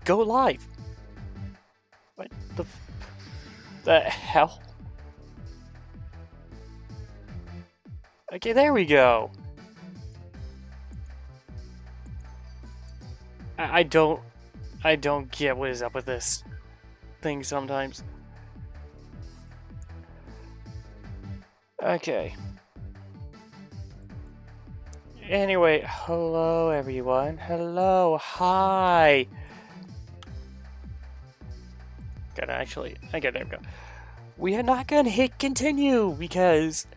go live. What the hell? Okay, there we go. I don't get what is up with this thing sometimes. Okay. Anyway, hello everyone. Hello, hi. Okay, there we go. We are not gonna hit continue because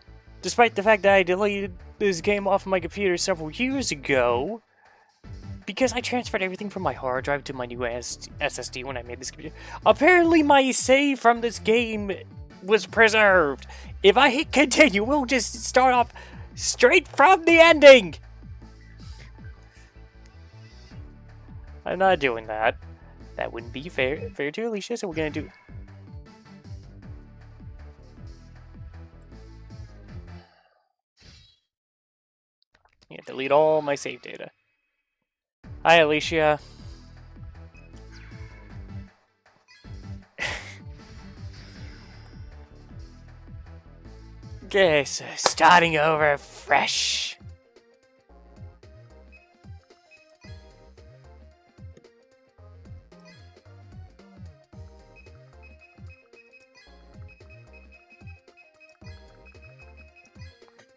despite the fact that I deleted this game off of my computer several years ago, because I transferred everything from my hard drive to my new SSD when I made this computer, apparently my save from this game was preserved. If I hit continue, we'll just start off straight from the ending. I'm not doing that. That wouldn't be fair to Alicia, so we're gonna do... Yeah, delete all my save data. Hi, Alicia. Okay, so starting over fresh.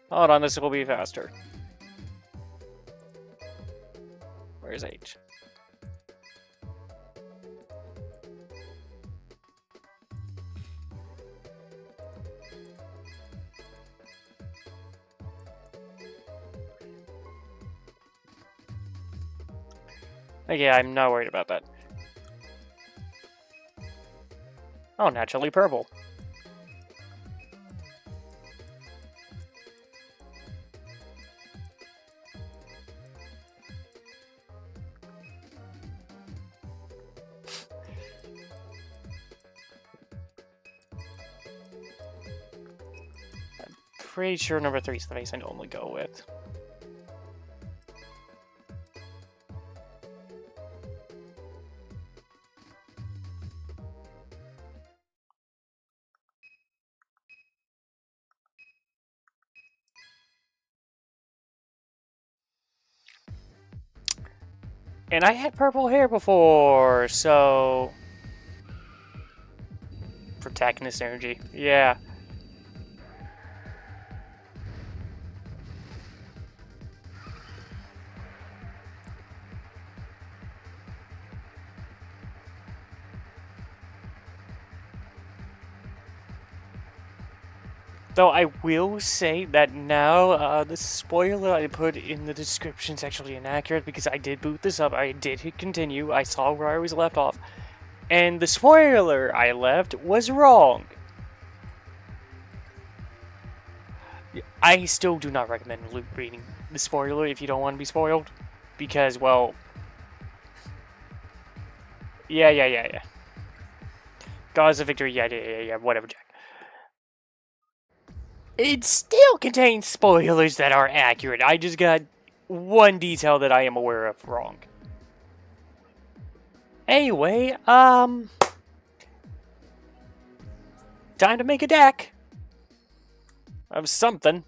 Hold on, this will be faster. Where's H? Okay, I'm not worried about that. Oh, naturally purple. Pretty sure number 3 is the face I normally go with. And I had purple hair before, so... Protagonist energy, yeah. Though I will say that now, the spoiler I put in the description is actually inaccurate because I did boot this up, I did hit continue, I saw where I was left off, and the spoiler I left was wrong. I still do not recommend reading the spoiler if you don't want to be spoiled, because, well... Yeah. Gods of Victory, yeah, whatever, Jack. It still contains spoilers that are accurate. I just got one detail that I am aware of wrong. Anyway, time to make a deck of something.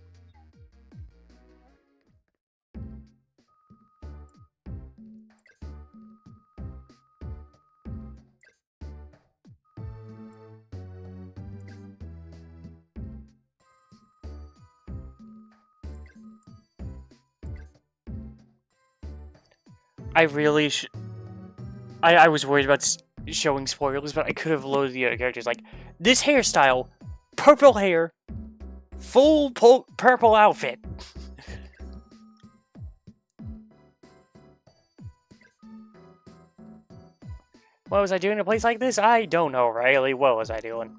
I was worried about showing spoilers, but I could have loaded the other characters. Like, this hairstyle, purple hair, full purple outfit. What was I doing in a place like this? I don't know, Riley. What was I doing?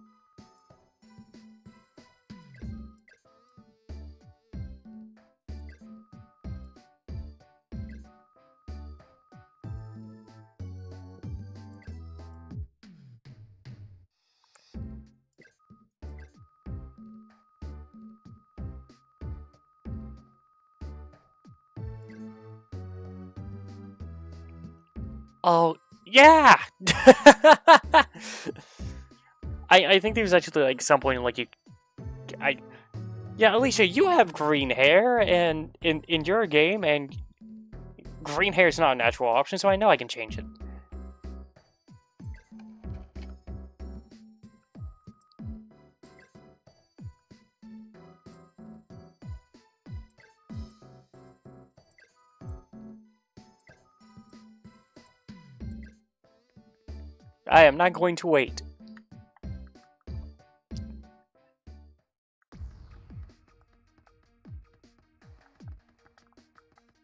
Oh, Yeah! I think there was actually, like, some point, like, yeah, Alicia, you have green hair, and in your game, and green hair is not a natural option, so I know I can change it. I am not going to wait.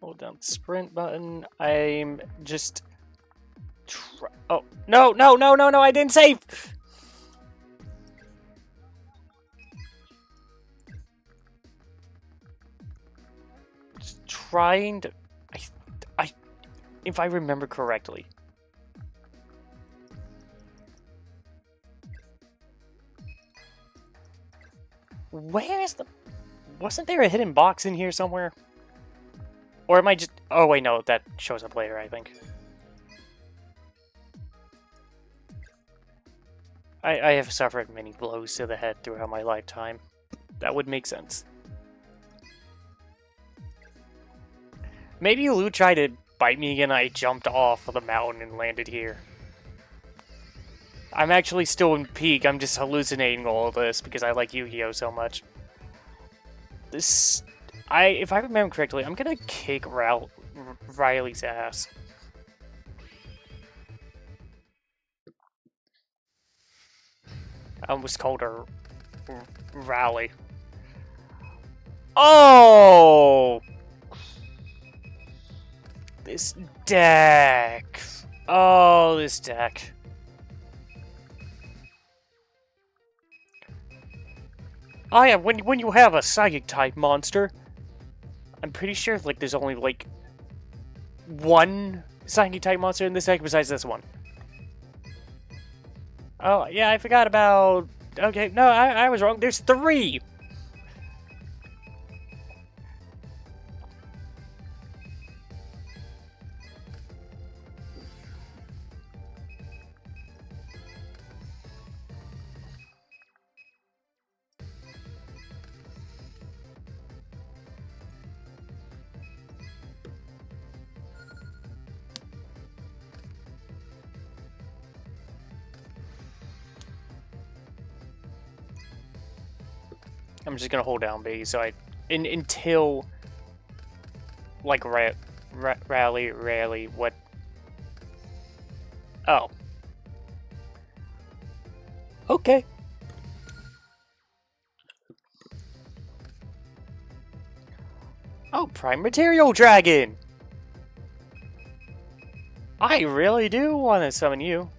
Hold down the sprint button. I'm just... Oh, no, no, no, no, no, I didn't save! Just trying to... if I remember correctly. Where's the... Wasn't there a hidden box in here somewhere? Or am I just... Oh, wait, no, that shows up later, I think. I have suffered many blows to the head throughout my lifetime. That would make sense. Maybe Lou tried to bite me again and I jumped off of the mountain and landed here. I'm actually still in peak, I'm just hallucinating all of this because I like Yu-Gi-Oh so much. This... if I remember correctly, I'm gonna kick Riley's ass. I almost called her Rally. Oh! This deck. Oh, this deck. Oh yeah, when you have a psychic type monster, I'm pretty sure like there's only like one psychic type monster in this deck besides this one. Oh yeah, I forgot about. Okay, no, I was wrong. There's 3. I'm just gonna hold down B, so until like rally, what? Oh, okay. Oh, Prime Material Dragon. I really do want to summon you.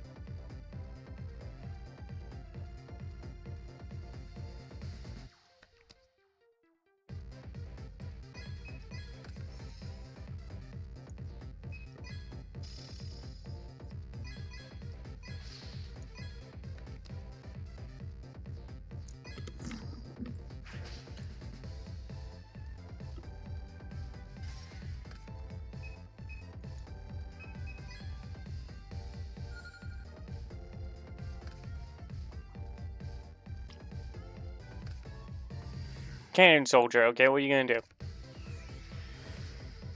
Cannon Soldier, okay, what are you gonna do?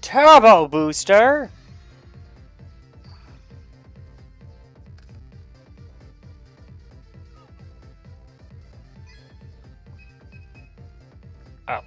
Turbo Booster? Oh.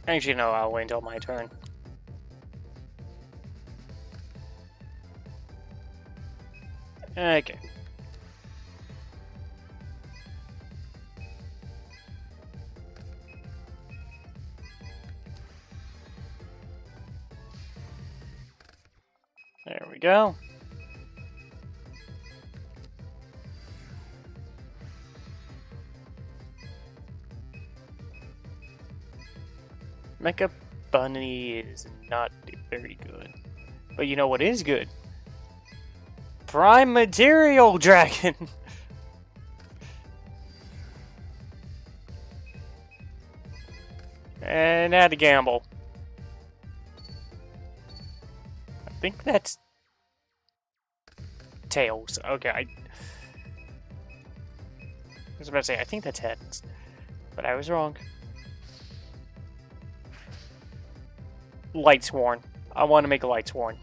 Actually, no, I'll wait until my turn. Okay. we go. Mecha Bunny is not very good. But you know what is good? Prime Material Dragon! And had to gamble. I think that's tails. Okay, I was about to say, I think that's heads. But I was wrong. Light Sworn. I want to make a Light Sworn.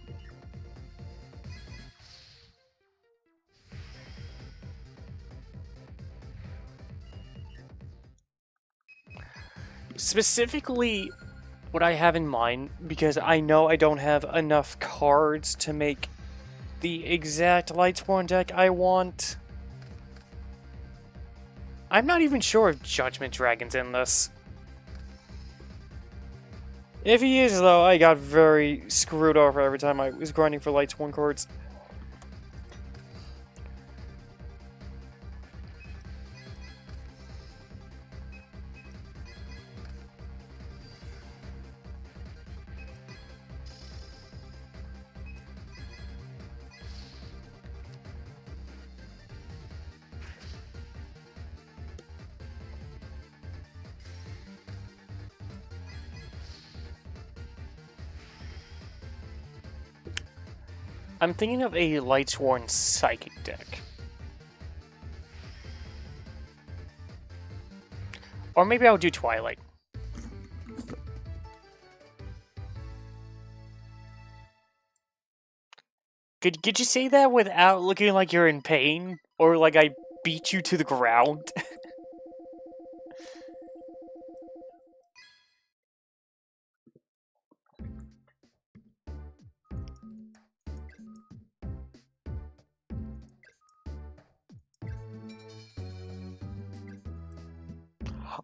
Specifically, what I have in mind, because I know I don't have enough cards to make the exact Light Sworn deck I want. I'm not even sure if Judgment Dragon's in this. If he is, though, I got very screwed over every time I was grinding for Light Sworn cards. I'm thinking of a Light Sworn Psychic deck. Or maybe I'll do Twilight. Could you say that without looking like you're in pain? Or like I beat you to the ground?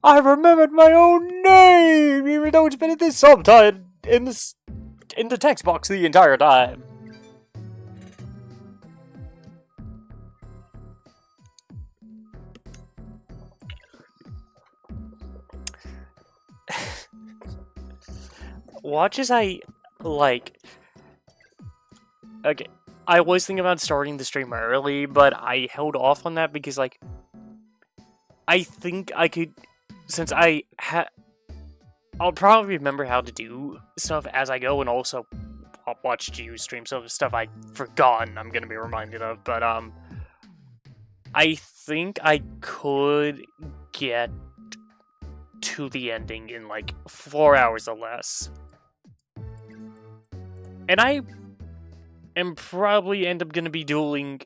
I remembered my own name, even though it's been in this subtitle in the text box the entire time. Watch as I like. Okay, I was thinking about starting the stream early, but I held off on that because like I think I could. Since I'll probably remember how to do stuff as I go, and also I'll watch you stream some stuff I've forgotten I'm gonna be reminded of, but I think I could get to the ending in like 4 hours or less. And I am probably end up gonna be dueling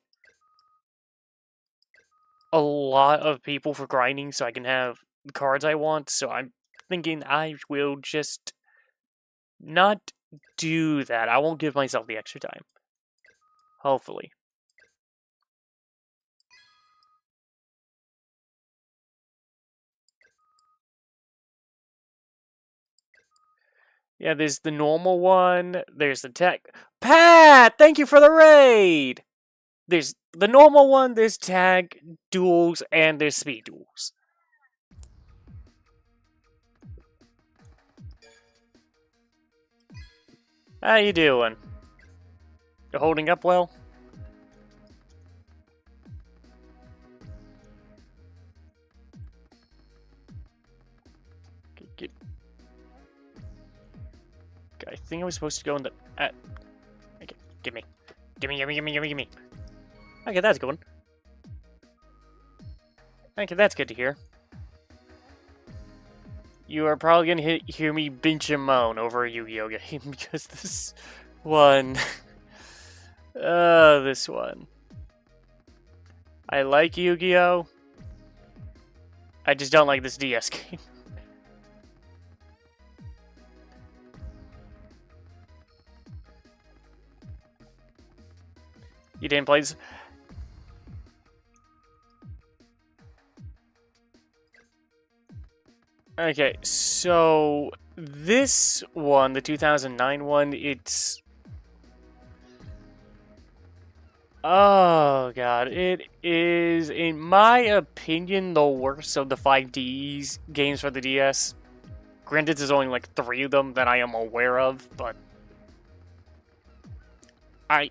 a lot of people for grinding so I can have the cards I want, so I'm thinking I will just not do that. I won't give myself the extra time. Hopefully. Yeah, there's the normal one, there's the tech. Pat! Thank you for the raid! There's the normal one, there's tag, duels, and there's speed duels. How you doing? You holding up well? I think I was supposed to go in the... okay, gimme. Gimme. Okay, that's a good one. Okay, that's good to hear. You are probably gonna hear me bitch and moan over a Yu-Gi-Oh game because this one... this one. I like Yu-Gi-Oh! I just don't like this DS game. You didn't play this? Okay, so this one, the 2009 one, it's Oh god, it is, in my opinion, the worst of the 5Ds games for the DS. Granted, there's only like 3 of them that I am aware of, but I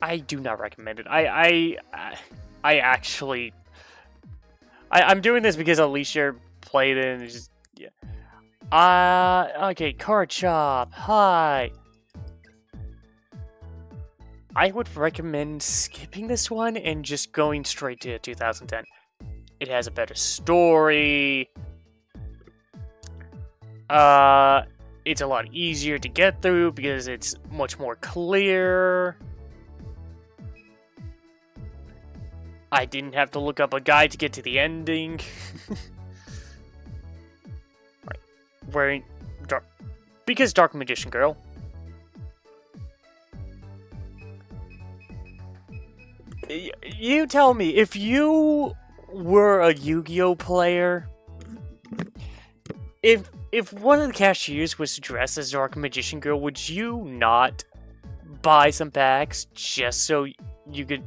I do not recommend it. I actually I'm doing this because Alicia played it and it's just yeah. Okay, card shop. Hi. I would recommend skipping this one and just going straight to 2010. It has a better story. It's a lot easier to get through because it's much more clear. I didn't have to look up a guide to get to the ending. Right. Wearing dark because Dark Magician Girl. You tell me, if you were a Yu-Gi-Oh player, if one of the cashiers was dressed as Dark Magician Girl, would you not buy some packs just so you could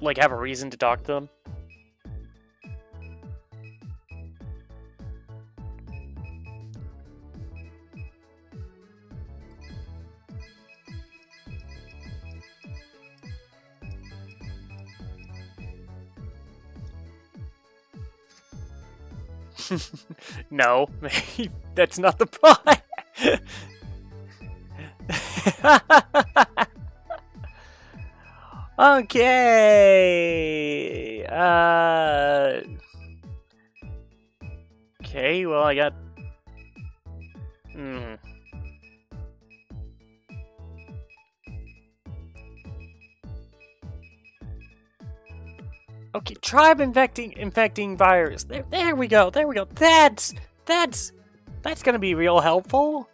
like have a reason to talk to them? No, that's not the point. Okay. Okay. Well, I got. Okay, tribe infecting virus. There we go. There we go. That's gonna be real helpful.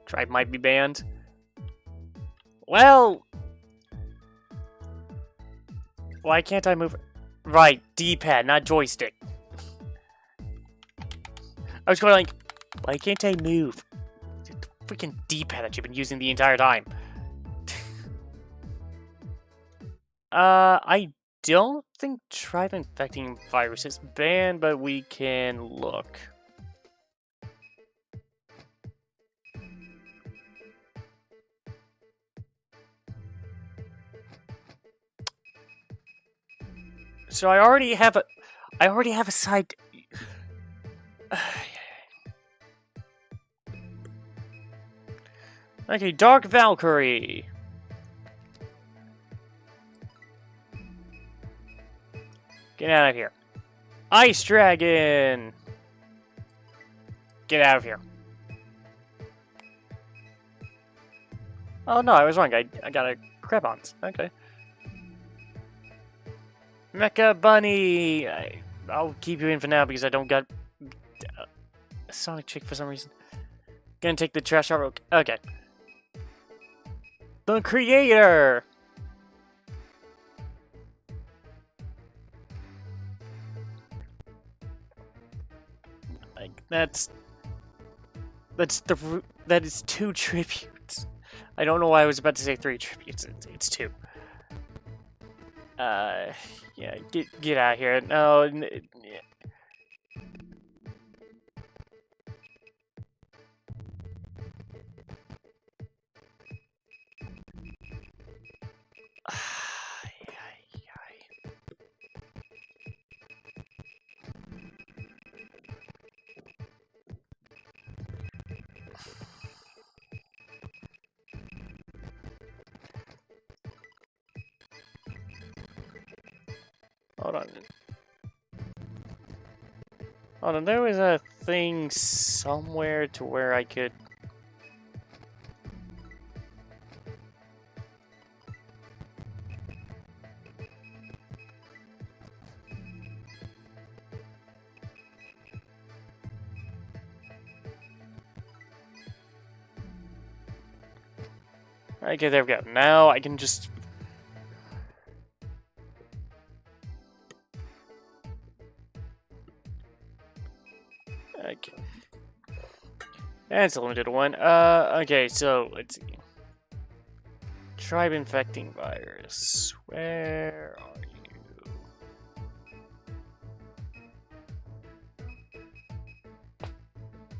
Tribe might be banned. Well, why can't I move? Right, D-pad, not joystick. I was going like, why can't I move? The freaking D-pad that you've been using the entire time. I don't think tribe infecting virus is banned, but we can look. So I already have a side. Okay, Dark Valkyrie. Get out of here. Ice Dragon. Get out of here. Oh no, I was wrong. I got a Crabons. Okay. Mecha Bunny! I'll keep you in for now because I don't got a Sonic Chick for some reason. Gonna take the trash out. Okay. The Creator! Like, that is 2 tributes. I don't know why I was about to say 3 tributes. It's 2. Yeah, get out of here. No. Hold on. Hold on, there was a thing somewhere to where I could... Okay, there we go. Now I can just... Okay. That's a limited one. Okay, so let's see. Tribe infecting virus. Where are you?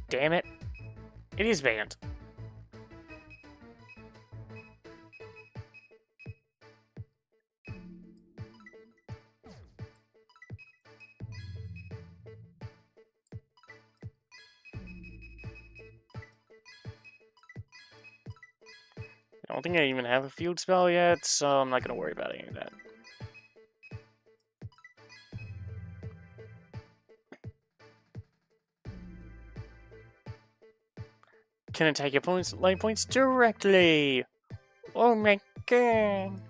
Damn it. It is banned. I don't think I even have a field spell yet, so I'm not going to worry about any of that. Can attack opponent's life points directly! Oh my god!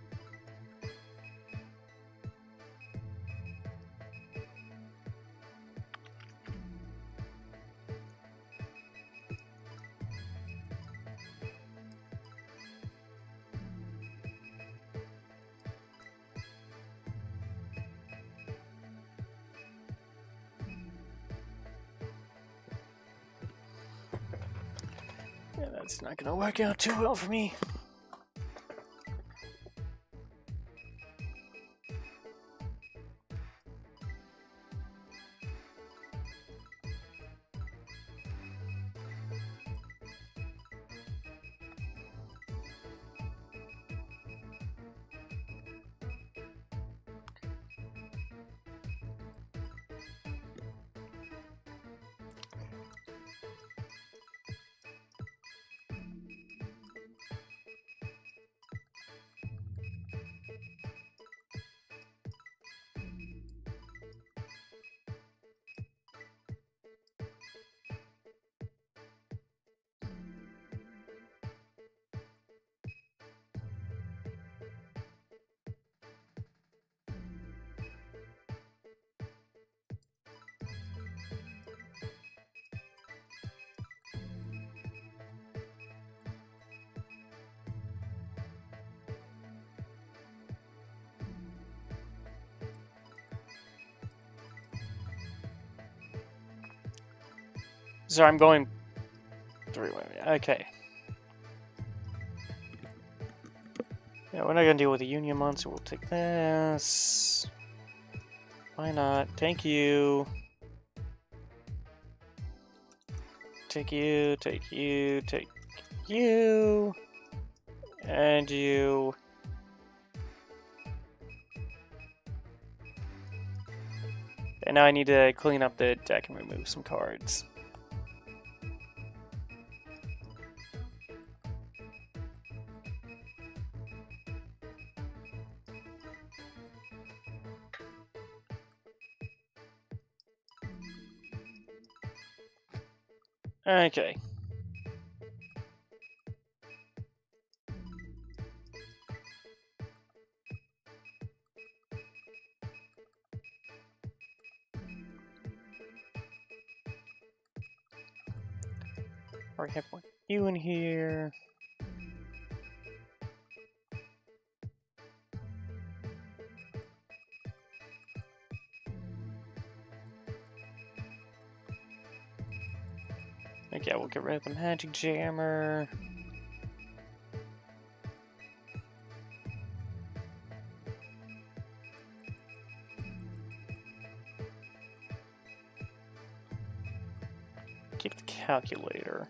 Yeah, that's not gonna work out too well for me. So I'm going through. Okay. Yeah, we're not gonna deal with the Union monster. We'll take this. Why not? Thank you. Take you, take you, take you. And you. And now I need to clean up the deck and remove some cards. Okay. Already have one you in here. Okay, we'll get rid of the magic jammer. Keep the calculator.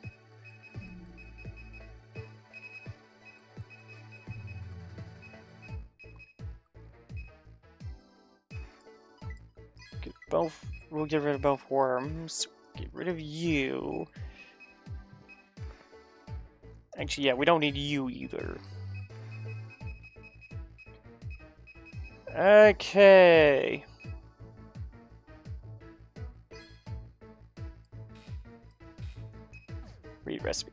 Get both. We'll get rid of both worms. Get rid of you. Actually, yeah, we don't need you either. Okay. Read recipe.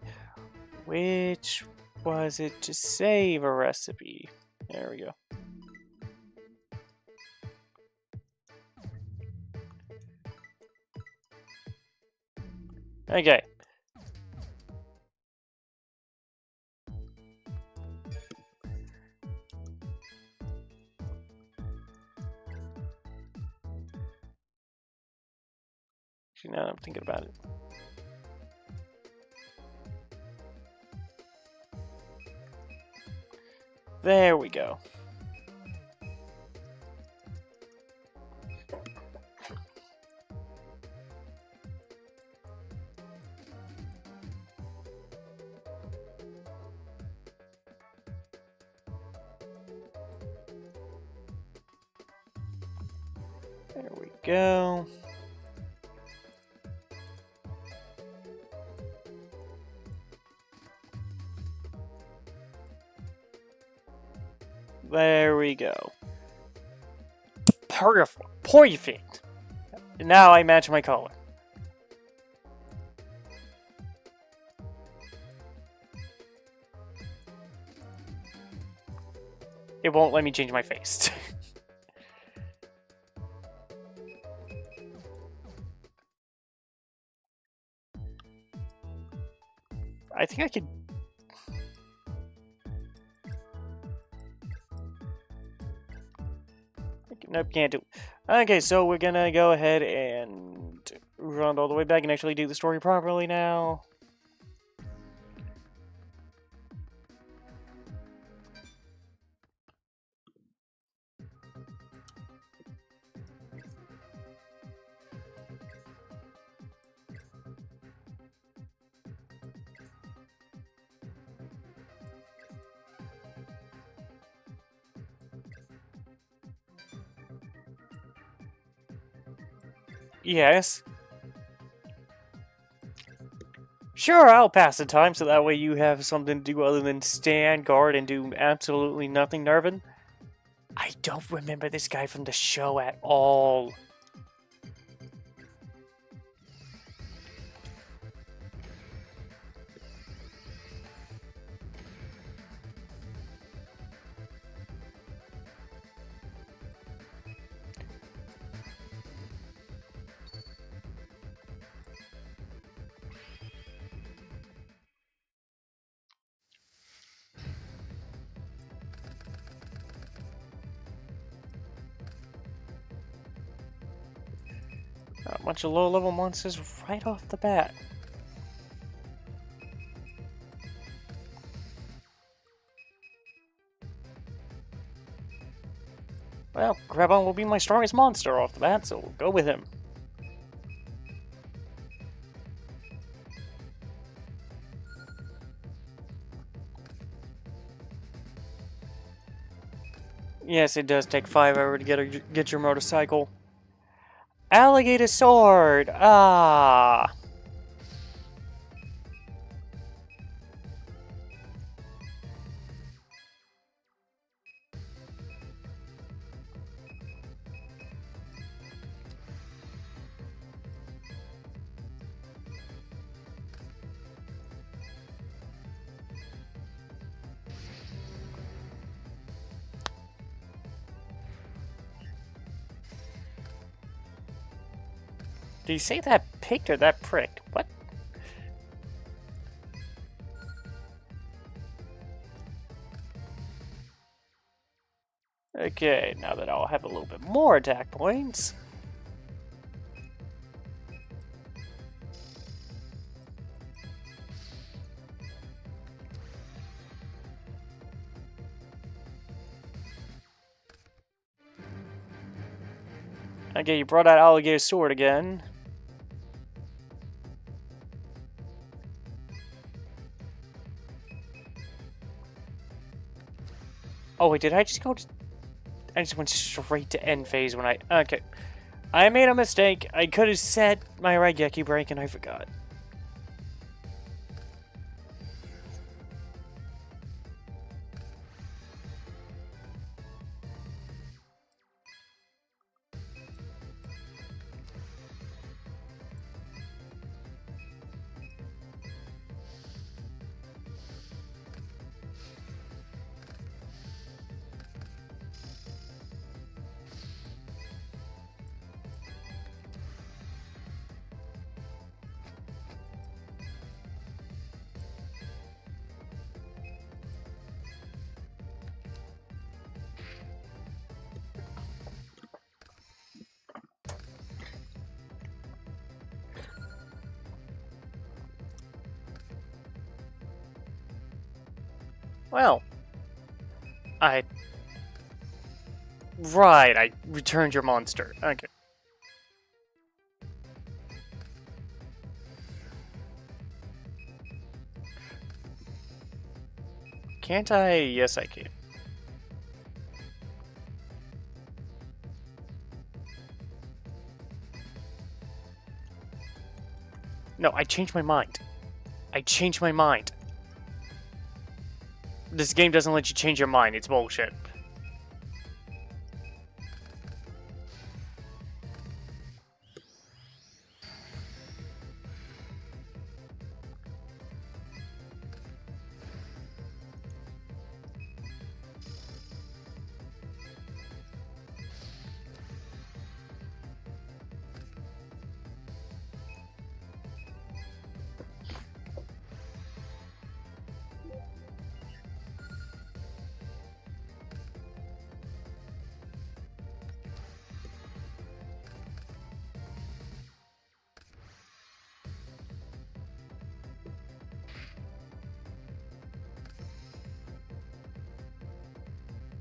Which was it to save a recipe? There we go. Okay. I'm thinking about it. There we go. There we go. There we go. Perfect. Now I match my color. It won't let me change my face. I think I could... Nope, can't do it. Okay, so we're gonna go ahead and run all the way back and actually do the story properly now. Yes. Sure, I'll pass the time so that way you have something to do other than stand guard and do absolutely nothing, Nervin. I don't remember this guy from the show at all. A bunch of low-level monsters right off the bat. Well, Grabon will be my strongest monster off the bat, so we'll go with him. Yes, it does take 5 hours to get your motorcycle. Alligator sword! Ah! Did you say that picked or that pricked? What? Okay, now that I'll have a little bit more attack points. Okay, you brought out alligator sword again. Oh wait, did I just go to... I just went straight to end phase when I... Okay. I made a mistake. I could have set my Raigeki break and I forgot. Well, I... Right, I returned your monster. Okay. Can't I? Yes, I can. No, I changed my mind. I changed my mind. This game doesn't let you change your mind. It's bullshit.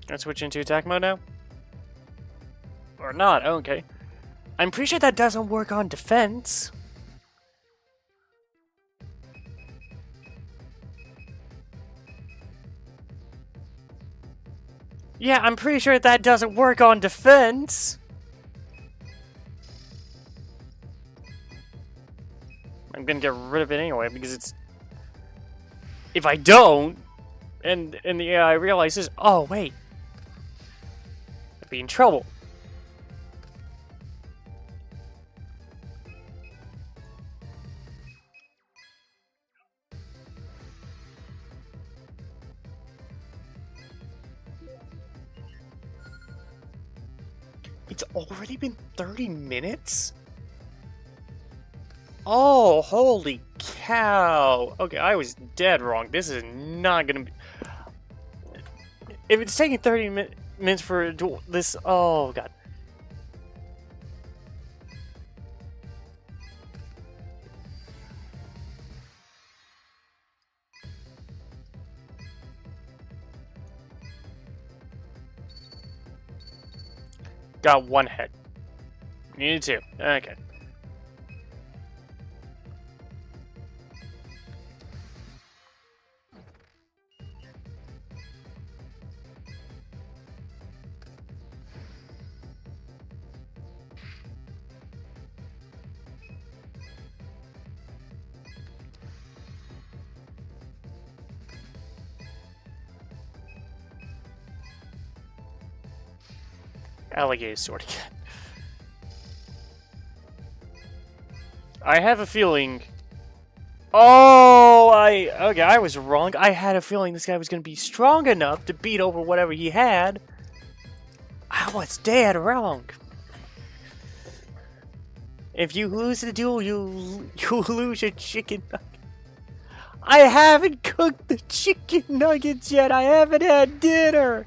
Let's switch into attack mode now? Or not, okay. I'm pretty sure that doesn't work on defense. Yeah, I'm pretty sure that doesn't work on defense. I'm gonna get rid of it anyway, because it's... If I don't, and the AI realizes, oh, wait. I'd be in trouble. It's already been 30 minutes? Oh, holy cow. Okay, I was dead wrong. This is not gonna be... If it's taking 30 minutes for a duel, this... Oh, God. Got one head. Needed two. Okay. Alligator sword again. I have a feeling... Oh, okay, I was wrong. I had a feeling this guy was going to be strong enough to beat over whatever he had. I was dead wrong. If you lose the duel, you lose your chicken nugget. I haven't cooked the chicken nuggets yet. I haven't had dinner.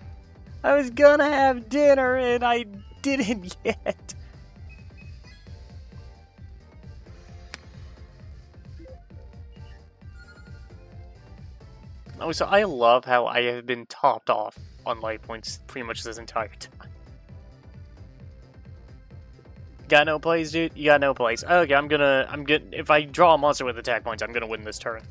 I was gonna have dinner and I didn't yet. Oh, so I love how I have been topped off on life points pretty much this entire time. Got no plays, dude? You got no plays. Okay, I'm gonna, if I draw a monster with attack points, I'm gonna win this turn.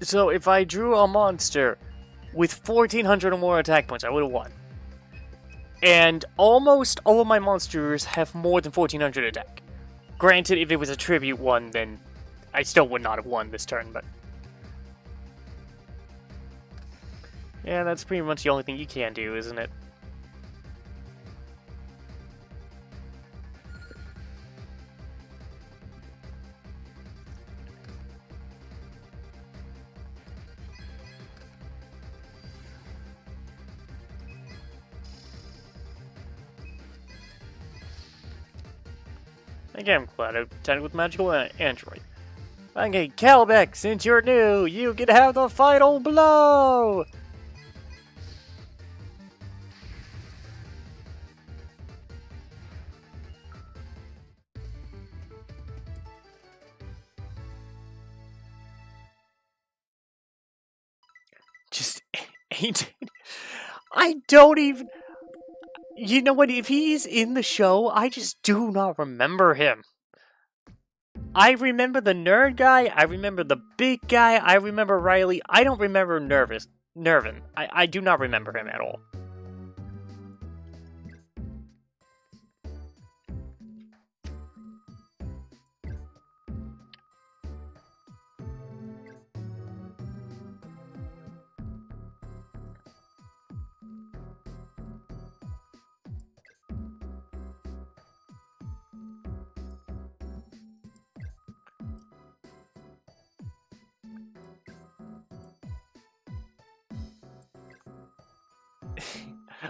So if I drew a monster with 1,400 or more attack points, I would have won. And almost all of my monsters have more than 1,400 attack. Granted, if it was a tribute one, then I still would not have won this turn, but... Yeah, that's pretty much the only thing you can do, isn't it? Again, I'm glad I pretended with magical android. Okay, Calbeck, since you're new, you can have the final blow! Just ain't. I don't even. You know what? If he's in the show, I just do not remember him. I remember the nerd guy. I remember the big guy. I remember Riley. I don't remember Nervin. I do not remember him at all.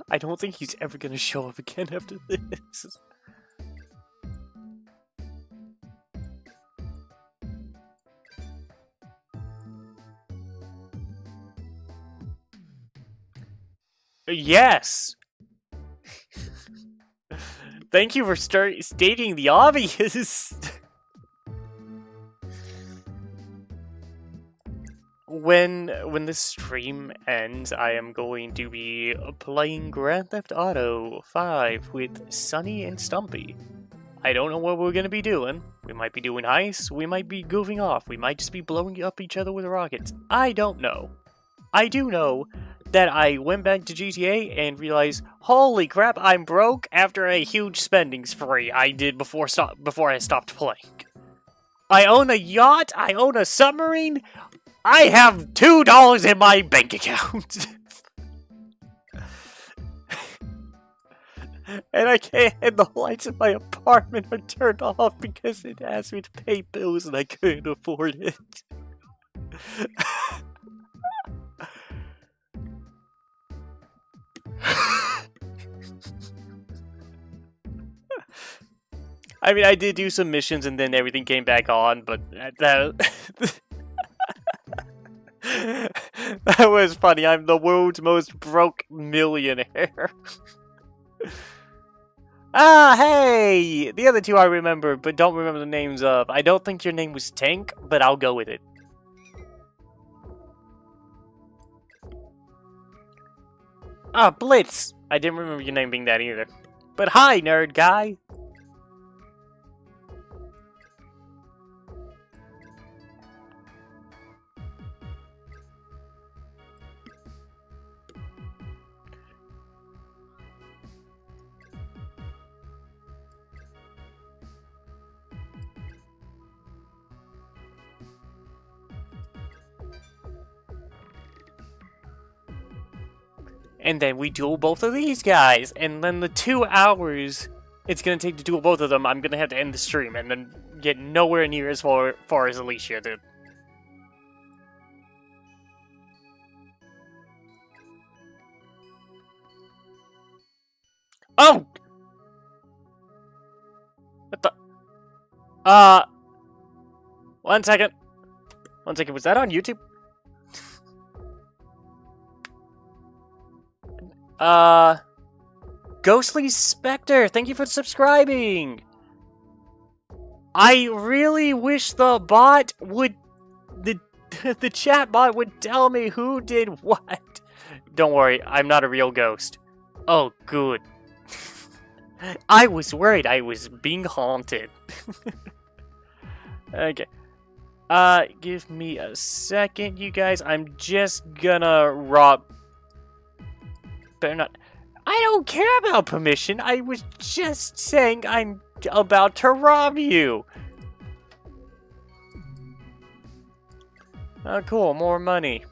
I don't think he's ever gonna show up again after this. Yes! Thank you for stating the obvious! When this stream ends, I am going to be playing Grand Theft Auto 5 with Sunny and Stumpy. I don't know what we're going to be doing. We might be doing heists, we might be goofing off, we might just be blowing up each other with rockets. I don't know. I do know that I went back to GTA and realized, holy crap, I'm broke after a huge spending spree I did before I stopped playing. I own a yacht, I own a submarine, I have $2 in my bank account. And I can't, and the lights in my apartment are turned off because it asked me to pay bills and I couldn't afford it. I mean, I did do some missions and then everything came back on, but that that was funny. I'm the world's most broke millionaire. Ah, hey! The other two I remember, but don't remember the names of. I don't think your name was Tank, but I'll go with it. Ah, Blitz! I didn't remember your name being that either. But hi, nerd guy! And then we duel both of these guys, and then the 2 hours it's gonna take to duel both of them, I'm gonna have to end the stream, and then get nowhere near as far as Alicia did. Oh! What the? One second. One second, was that on YouTube? Ghostly Spectre, thank you for subscribing! I really wish the bot would... The chat bot would tell me who did what. Don't worry, I'm not a real ghost. Oh, good. I was worried I was being haunted. Okay. Give me a second, you guys. I'm just gonna rob... Better not... I don't care about permission. I was just saying I'm about to rob you. Oh, cool. More money.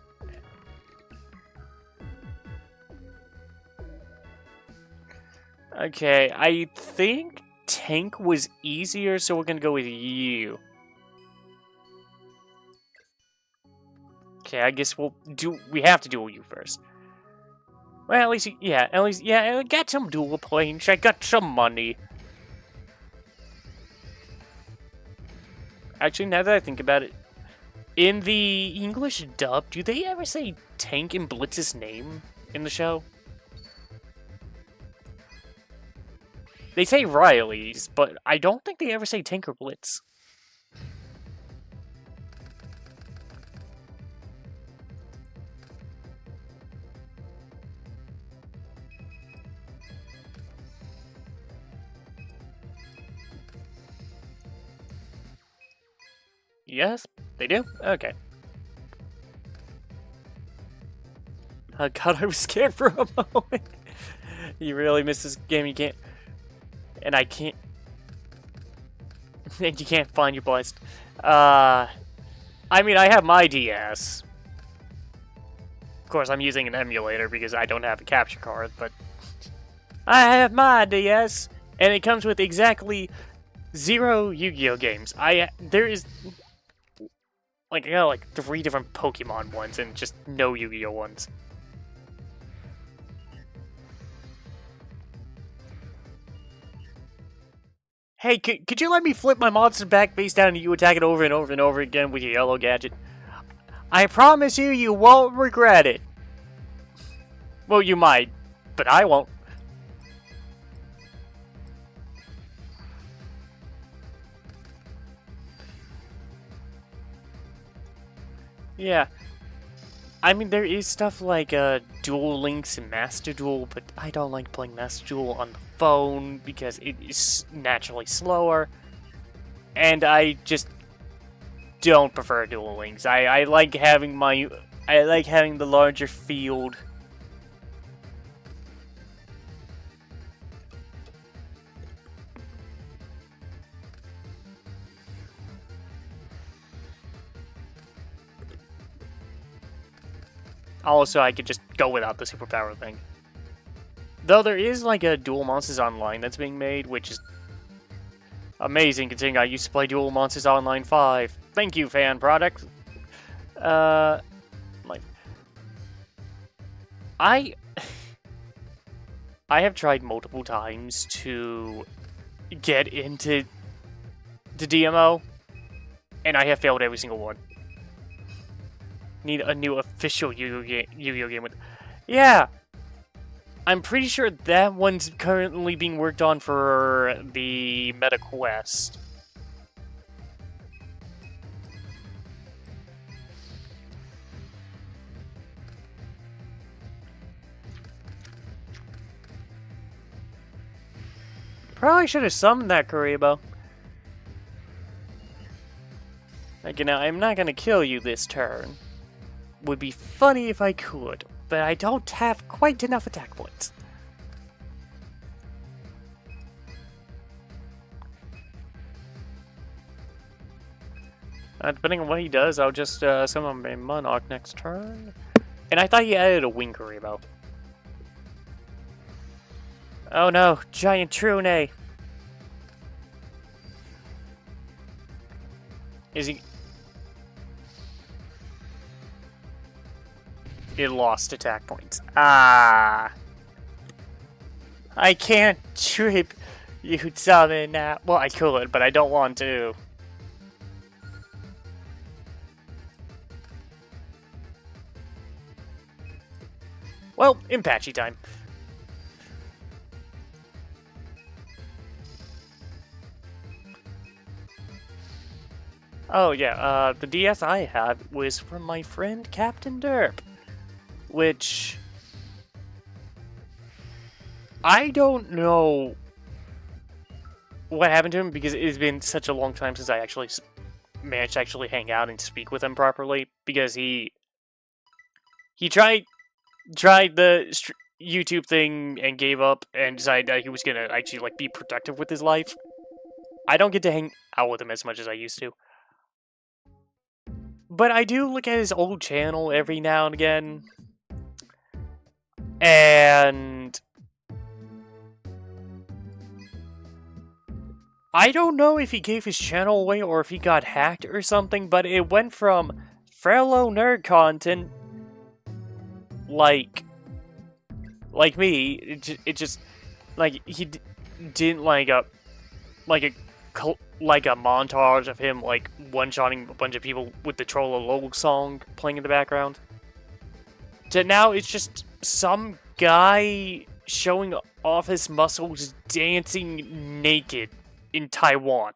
Okay, I think Tank was easier, so we're gonna go with you. Okay, I guess we have to duel you first. Well, at least, I got some dual planes, I got some money. Actually, now that I think about it, in the English dub, do they ever say Tank and Blitz's name in the show? They say Riley's, but I don't think they ever say Tank or Blitz. Yes, they do? Okay. Oh god, I was scared for a moment. You really miss this game, you can't... And I can't... And you can't find your blessed. I mean, I have my DS. Of course, I'm using an emulator because I don't have a capture card, but... I have my DS! And it comes with exactly 0 Yu-Gi-Oh games. There is... Like, I got like 3 different Pokemon ones and just no Yu-Gi-Oh ones. Hey, could you let me flip my monster back face down and you attack it over and over and over again with your yellow gadget? I promise you, you won't regret it. Well, you might, but I won't. Yeah. I mean, there is stuff like Duel Links and Master Duel, but I don't like playing Master Duel on the phone because it is naturally slower, and I just don't prefer Duel Links. I like having the larger field. Also, I could just go without the superpower thing. Though there is like a Duel Monsters Online that's being made, which is amazing considering I used to play Duel Monsters Online 5. Thank you, fan product. Like, I have tried multiple times to get into the DMO, and I have failed every single one. Need a new official Yu-Gi-Oh game with... Yeah! I'm pretty sure that one's currently being worked on for the Meta Quest. Probably should have summoned that Karibo. Like, you know, I'm not gonna kill you this turn. Would be funny if I could, but I don't have quite enough attack points. Depending on what he does, I'll just summon my Monarch next turn. And I thought he added a Wing Karibo. Oh no, Giant Trune! Is he... It lost attack points. Ah. I can't trip you summon now. Well, I could, but I don't want to. Well, Impatchy time. Oh yeah, the DS I had was from my friend Captain Derp. Which, I don't know what happened to him because it has been such a long time since I actually managed to actually hang out and speak with him properly. Because he tried the YouTube thing and gave up and decided that he was gonna actually like be productive with his life. I don't get to hang out with him as much as I used to. But I do look at his old channel every now and again. And I don't know if he gave his channel away or if he got hacked or something, but it went from fellow nerd content like me. It just like he didn't like like a montage of him like one-shotting a bunch of people with the Troll song playing in the background. To now it's just some guy showing off his muscles dancing naked in Taiwan.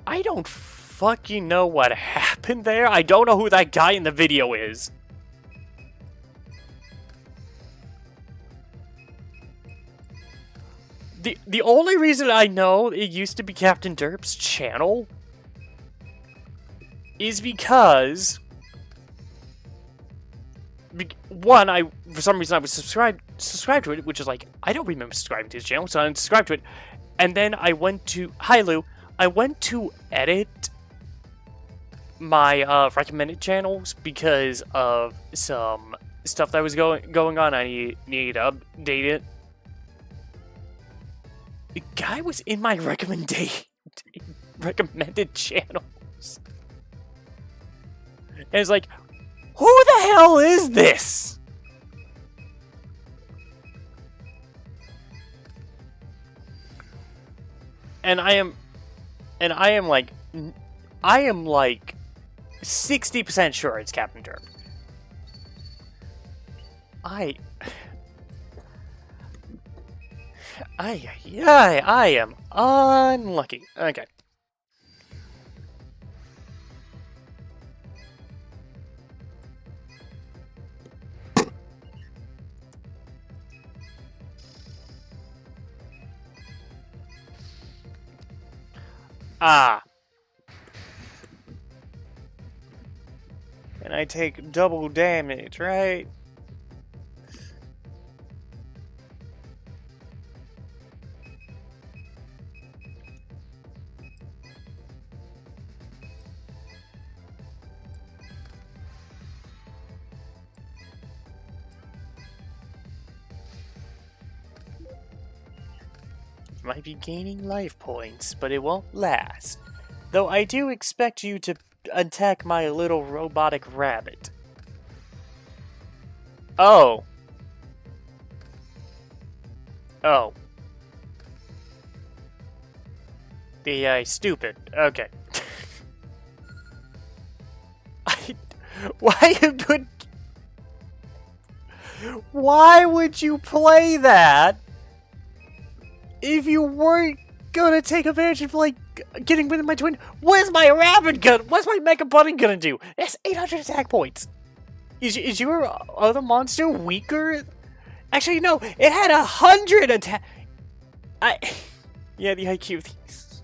I don't fucking know what happened there. I don't know who that guy in the video is. The only reason I know it used to be Captain Derp's channel is because one, for some reason I was subscribed to it, which is like, I don't remember subscribing to his channel, so I unsubscribed to it. And then I went to I went to edit my recommended channels because of some stuff that was going on. I needed to update it. The guy was in my recommended channels. And it's like, who the hell is this? And I am like 60% sure it's Captain Derp. I am unlucky. Okay. Ah. And I take double damage, right? Might be gaining life points, but it won't last. Though I do expect you to attack my little robotic rabbit. Oh. Oh. The AI stupid. Okay. Why would you play that if you weren't gonna take advantage of, like, getting rid of my twin? What's my rabbit gun? What's my Mega Button gonna do? That's 800 attack points. Is your other monster weaker? Actually, no. It had 100 attack. Yeah, the IQ things.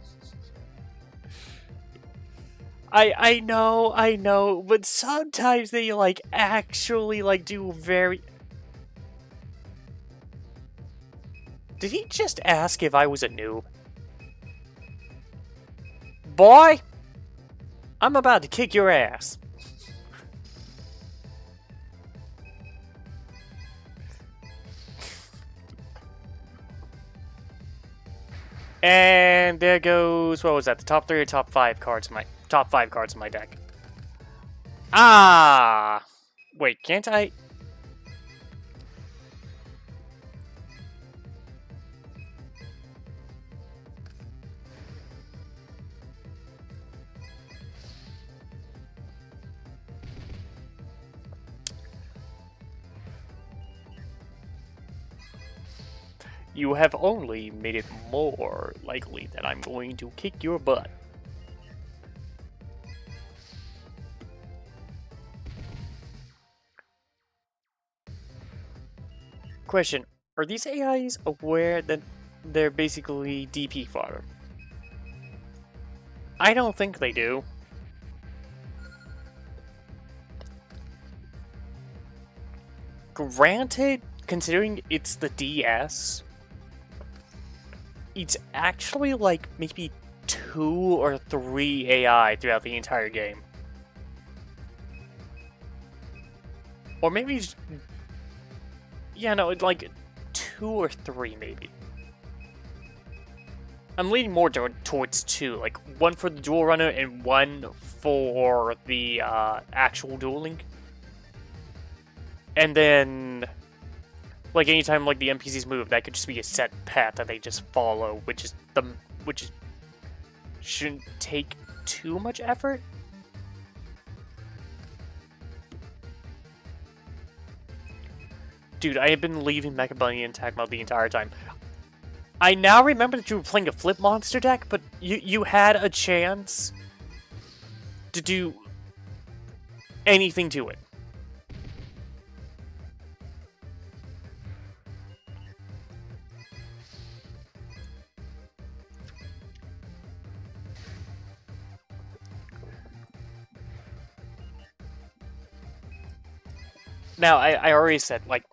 I know, but sometimes they, like, actually, like, do very... Did he just ask if I was a noob? Boy! I'm about to kick your ass. And there goes, what was that? The top 3 or top 5 cards in my deck. Ah! Wait, can't I? You have only made it more likely that I'm going to kick your butt. Question: are these AIs aware that they're basically DP fodder? I don't think they do. Granted, considering it's the DS, it's actually like maybe 2 or 3 AI throughout the entire game. Or maybe... yeah, no, it's like 2 or 3 maybe. I'm leaning more towards 2, like 1 for the duel runner and 1 for the actual dueling. And then Like anytime like the NPCs move, that could just be a set path that they just follow, which shouldn't take too much effort. Dude, I have been leaving Mecha Bunny in attack mode the entire time. I now remember that you were playing a flip monster deck, but you had a chance to do anything to it. Now, I already said, like,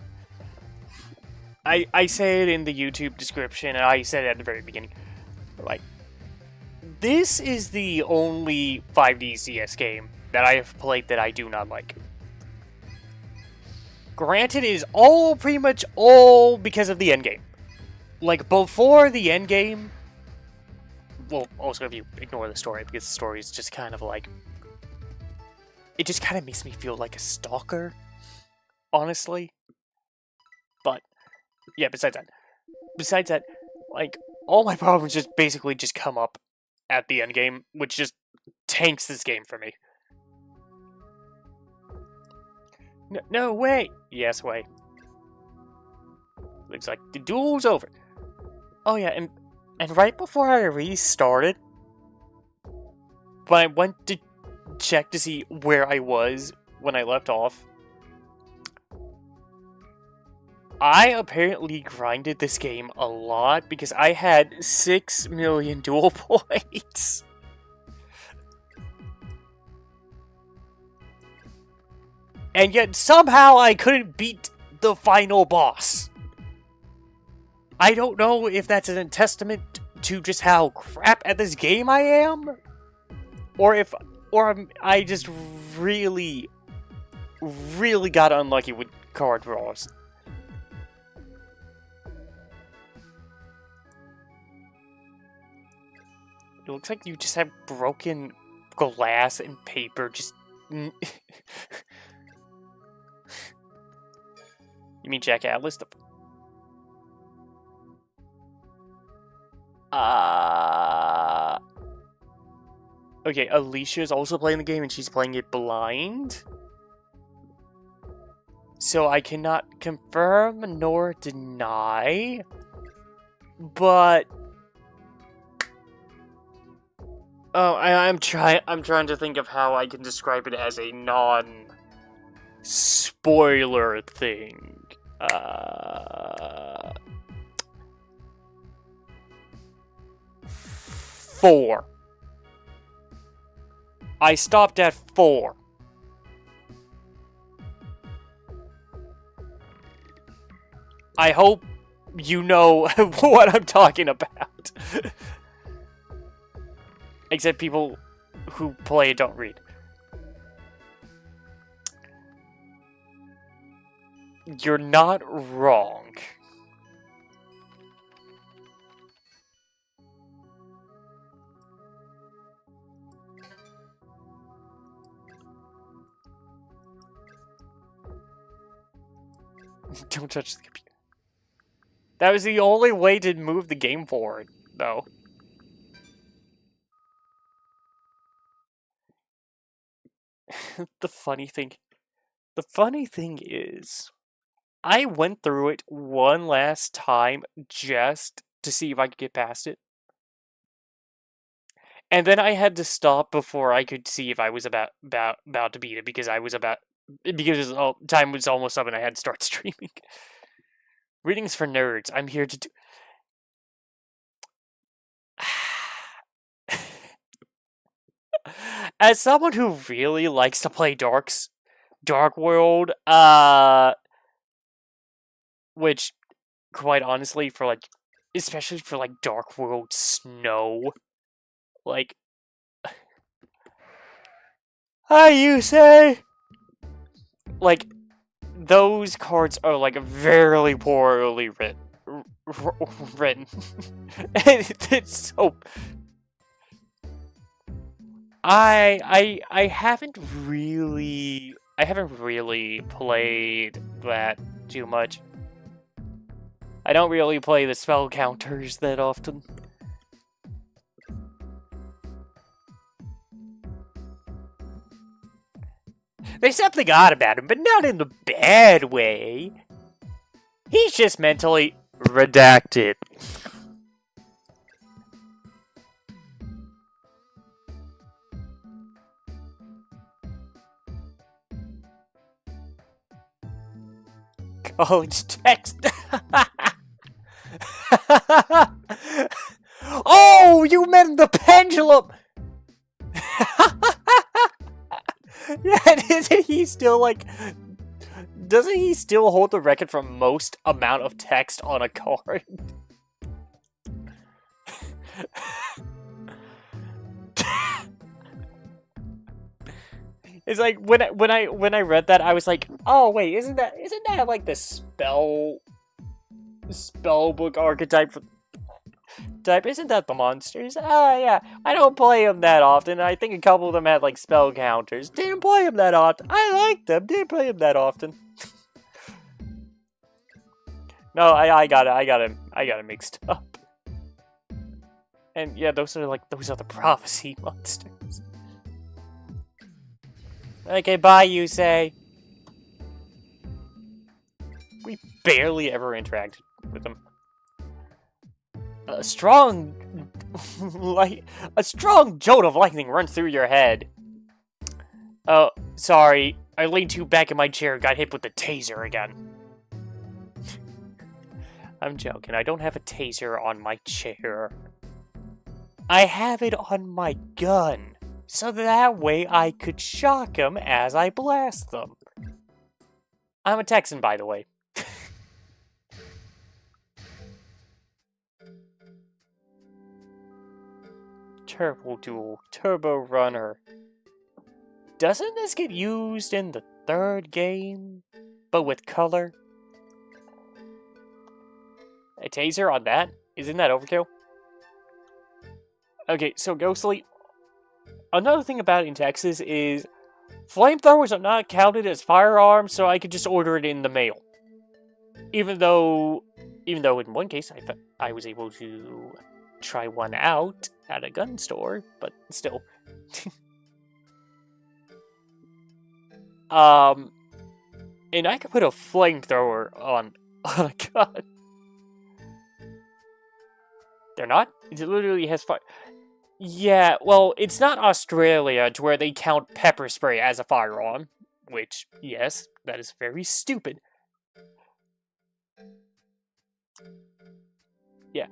I say it in the YouTube description, and I said it at the very beginning. Like, this is the only 5D CS game that I have played that I do not like. Granted, it is all pretty much all because of the endgame. Like, before the endgame, well, also if you ignore the story, because the story is just kind of like, it just kind of makes me feel like a stalker, honestly. But, yeah, besides that, like, all my problems just basically just come up at the endgame, which just tanks this game for me. No, way! Yes, way. Looks like the duel's over. Oh yeah, and right before I restarted, when I went to check to see where I was when I left off, I apparently grinded this game a lot because I had 6 million duel points. And yet somehow I couldn't beat the final boss. I don't know if that's a testament to just how crap at this game I am, or I just really got unlucky with card draws. It looks like you just have broken glass and paper. Just you mean Jack Atlas? Okay, Alicia's also playing the game, and she's playing it blind. So I cannot confirm nor deny. But oh, I'm trying to think of how I can describe it as a non-spoiler thing. 4. I stopped at 4. I hope you know what I'm talking about. Except people who play it don't read. You're not wrong. Don't touch the computer. That was the only way to move the game forward, though. The funny thing is, I went through it one last time just to see if I could get past it. And then I had to stop before I could see if I was about to beat it because time was almost up and I had to start streaming. Readings for nerds. I'm here to do. As someone who really likes to play Dark World, which, quite honestly, especially for Dark World Snow, like, hi, you say? Like, those cards are very poorly written. And it's so. I haven't really played that too much. I don't really play the spell counters that often. There's something odd about him, but not in the bad way. He's just mentally redacted. College text. Oh, you meant the pendulum! Yeah, isn't he still like... Doesn't he still hold the record for most amount of text on a card? It's like when I read that, I was like, oh wait, isn't that like the spell book archetype for type? Isn't that the monsters? Oh yeah, I don't play them that often. I think a couple of them had like spell counters. Didn't play them that often. I liked them. Didn't play them that often. No, I got it mixed up. And yeah, those are the prophecy monsters. Okay, bye, you say. We barely ever interacted with them. A strong jolt of lightning runs through your head. Oh, sorry. I leaned too back in my chair and got hit with the taser again. I'm joking. I don't have a taser on my chair. I have it on my gun. So that way I could shock them as I blast them. I'm a Texan, by the way. Turbo Duel, Turbo Runner. Doesn't this get used in the third game, but with color? A taser on that? Isn't that overkill? Okay, so Ghostly, another thing about it in Texas is flamethrowers are not counted as firearms, so I could just order it in the mail. Even though in one case I was able to try one out at a gun store, but still. And I could put a flamethrower on a gun. They're not? It literally has fire. Yeah, well, it's not Australia to where they count pepper spray as a firearm. Which, yes, that is very stupid. Yeah.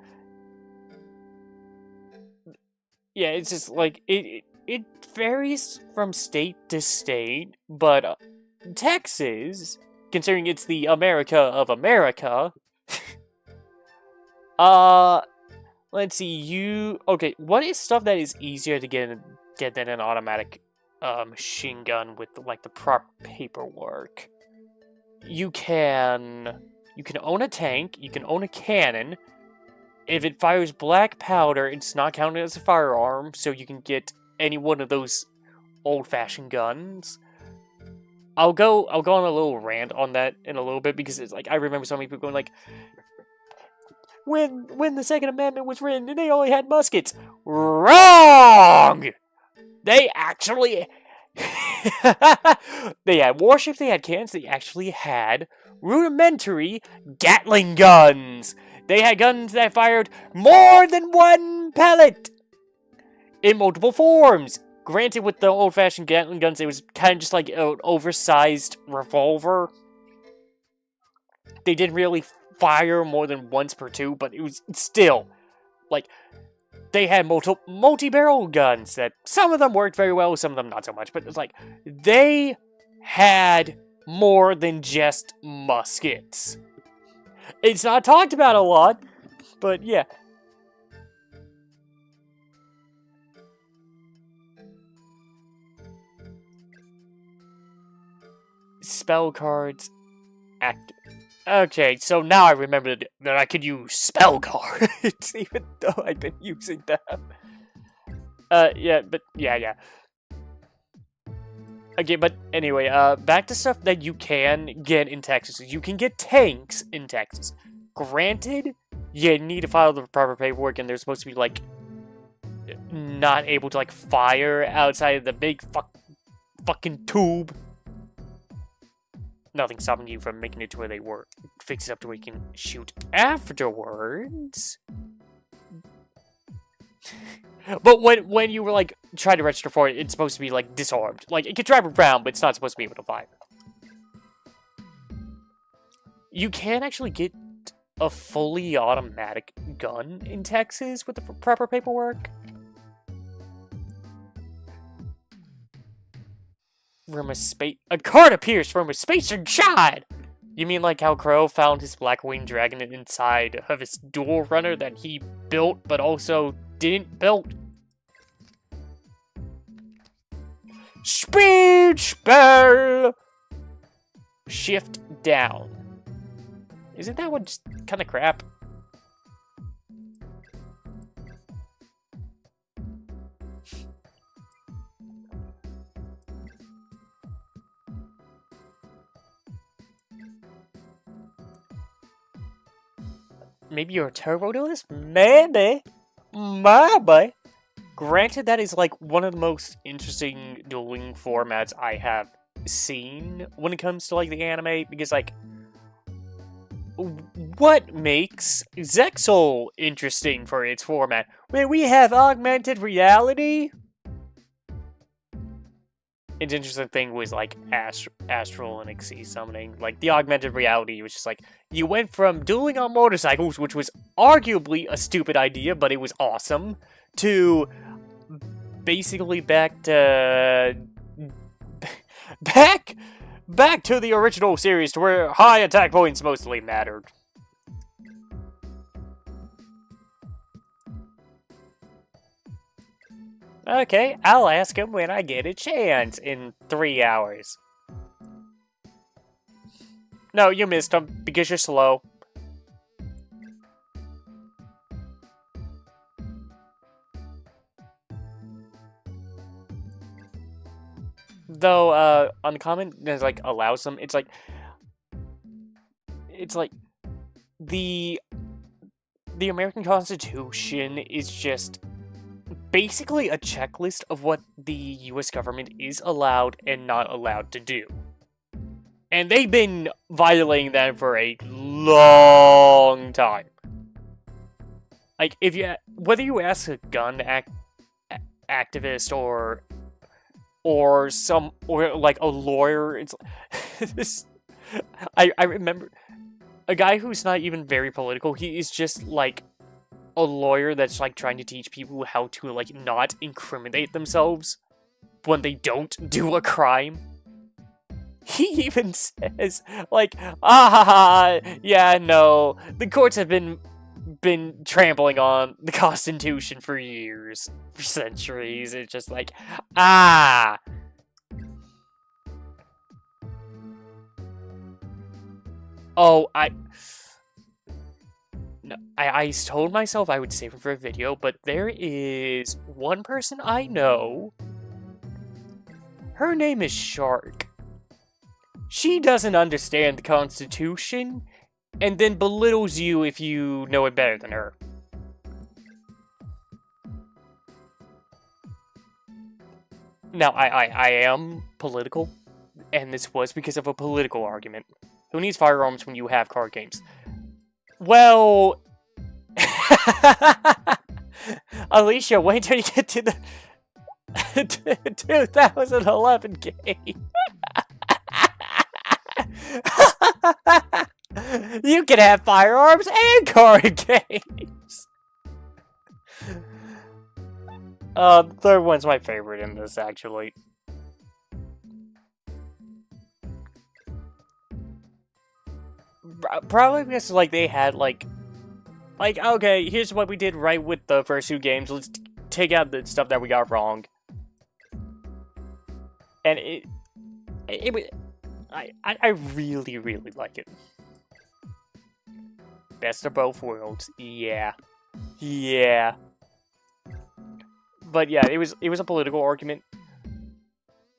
Yeah, it's just like, it varies from state to state, but Texas, considering it's the America of America, let's see, okay, what is stuff that is easier to get than an automatic machine gun with, like, the proper paperwork? You can own a tank, you can own a cannon. If it fires black powder, it's not counted as a firearm, so you can get any one of those old-fashioned guns. I'll go on a little rant on that in a little bit, because it's like, I remember so many people going like, when the Second Amendment was written, they only had muskets. Wrong! They actually... they had warships, they had cannons, they actually had rudimentary Gatling guns. They had guns that fired more than one pellet in multiple forms. Granted, with the old-fashioned Gatling guns, it was kind of just like an oversized revolver. They didn't really fire more than once per two, but it was still, like, they had multi-barrel guns that some of them worked very well, some of them not so much, but it's like, they had more than just muskets. It's not talked about a lot, but yeah. Spell cards. Okay, so now I remember that I could use spell cards, even though I've been using them. Yeah, but yeah. Okay, but anyway, back to stuff that you can get in Texas. You can get tanks in Texas. Granted, you need to file the proper paperwork, and they're supposed to be, like, not able to, like, fire outside of the big fucking tube. Nothing stopping you from making it to where they were. Fix it up to where you can shoot afterwards. But when you were, like, trying to register for it, it's supposed to be, like, disarmed. Like, it can drive around, but it's not supposed to be able to fire. You can actually get a fully automatic gun in Texas with the proper paperwork. A card appears from a spacer god! You mean like how Crow found his black-winged dragon inside of his duel runner that he built but also didn't build? Speed spell! Shift down. Isn't that one just kind of crap? Maybe you're a turbo duelist? Maybe. Maybe. Granted, that is like one of the most interesting dueling formats I have seen when it comes to like the anime, because like, what makes Zexal interesting for its format? Where we have augmented reality? Its interesting thing was like astral and Xyz summoning. Like the augmented reality was just like, you went from dueling on motorcycles, which was arguably a stupid idea, but it was awesome, to basically back to the original series, to where high attack points mostly mattered. Okay, I'll ask him when I get a chance in 3 hours. No, you missed him because you're slow. Though, uncommon, there's like allows them. It's like the American Constitution is just basically a checklist of what the US government is allowed and not allowed to do. And they've been violating that for a long time. Like, whether you ask a gun activist or like a lawyer, it's this. I remember a guy who's not even very political. He is just like a lawyer that's like trying to teach people how to like not incriminate themselves when they don't do a crime. He even says like, yeah, no, the courts have been trampling on the Constitution for years, for centuries. It's just like, oh, I told myself I would save it for a video, but there is one person I know. Her name is Shark. She doesn't understand the Constitution, and then belittles you if you know it better than her. Now, I am political, and this was because of a political argument. Who needs firearms when you have card games? Well... Alicia, wait till you get to the 2011 game. You can have firearms and card games. The third one's my favorite in this, actually. Probably because, like, they had, like, okay, here's what we did right with the first two games. Let's take out the stuff that we got wrong. And I really, really like it. Best of both worlds. Yeah. Yeah. But yeah, it was a political argument.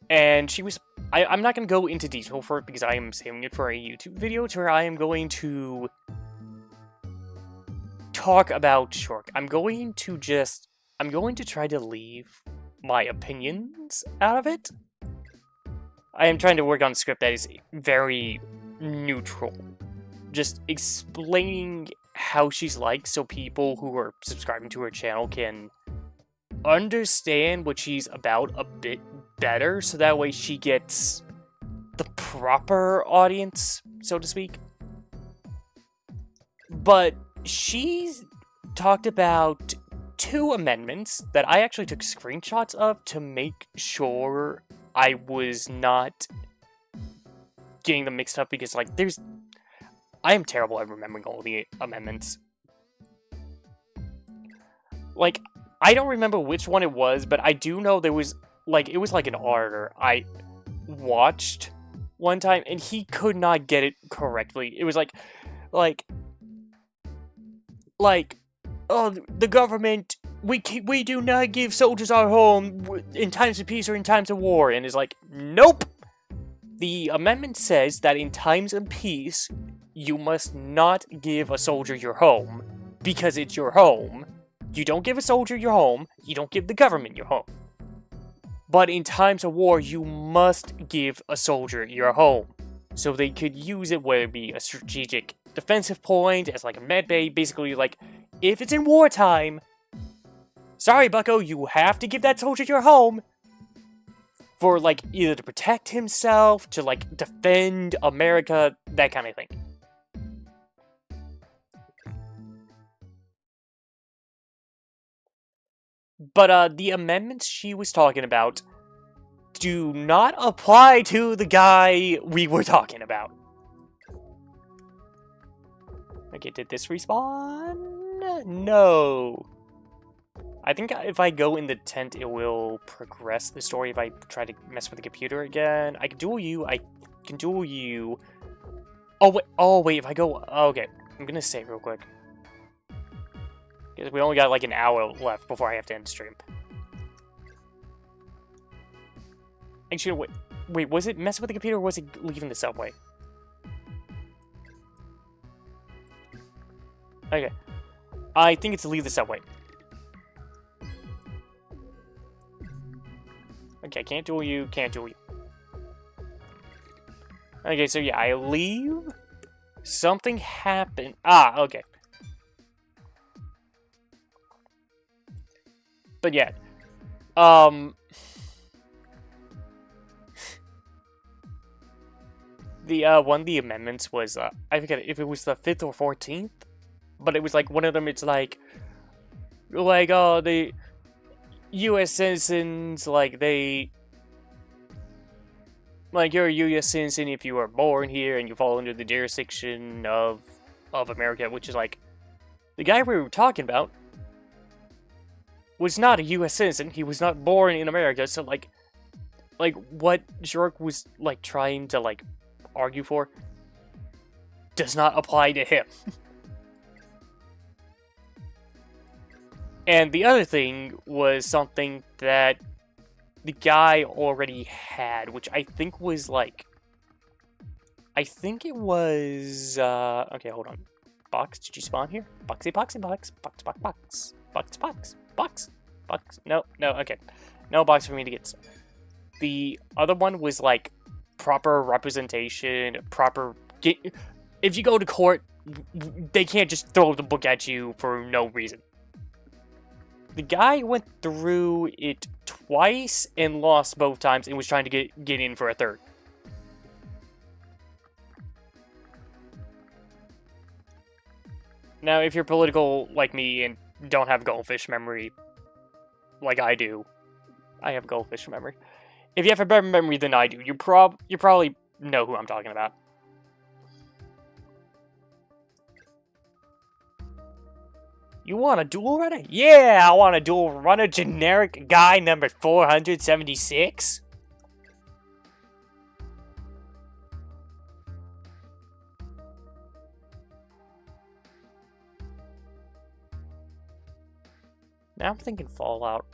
And she was... I'm not going to go into detail for it because I am saving it for a YouTube video to where I am going to talk about Shork. I'm going to try to leave my opinions out of it. I am trying to work on a script that is very neutral. Just explaining how she's like so people who are subscribing to her channel can understand what she's about a bit better, so that way she gets the proper audience, so to speak. But she's talked about 2 amendments that I actually took screenshots of to make sure I was not getting them mixed up, because, like, I am terrible at remembering all the amendments. Like, I don't remember which one it was, but I do know there was, like, it was like an auditor I watched one time, and he could not get it correctly. It was like, oh, the government, we do not give soldiers our home in times of peace or in times of war, and it's like, nope! The amendment says that in times of peace, you must not give a soldier your home, because it's your home. You don't give a soldier your home, you don't give the government your home. But in times of war, you must give a soldier your home, so they could use it, whether it be a strategic defensive point, as like a medbay, basically like, if it's in wartime, sorry bucko, you have to give that soldier your home, for like, either to protect himself, to like, defend America, that kind of thing. But, the amendments she was talking about do not apply to the guy we were talking about. Okay, did this respawn? No. I think if I go in the tent, it will progress the story if I try to mess with the computer again. I can duel you. Oh, wait, if I go... Okay, I'm gonna save real quick. Because we only got like an hour left before I have to end the stream. Actually, wait, was it messing with the computer or was it leaving the subway? Okay. I think it's leave the subway. Okay, can't duel you, can't duel you. Okay, so yeah, I leave. Something happened. Ah, okay. But yeah, one of the amendments was, I forget if it was the 5th or 14th, but it was like, one of them, it's like, oh, the U.S. citizens, like, you're a U.S. citizen if you were born here and you fall under the jurisdiction of America, which is like, the guy we were talking about was not a U.S. citizen. He was not born in America, so, like, what Jork was, like, trying to, like, argue for does not apply to him. And the other thing was something that the guy already had, which I think was, like... I think it was, okay, hold on. Box, did you spawn here? Boxy, box. Box. No, okay. No box for me to get. The other one was, like, proper representation, if you go to court, they can't just throw the book at you for no reason. The guy went through it twice and lost both times and was trying to get in for a third. Now, if you're political like me and don't have goldfish memory, like I do, I have goldfish memory. If you have a better memory than I do, you probably know who I'm talking about. You want a duel runner? Yeah, I want a duel runner, generic guy number 476. Now I'm thinking Fallout.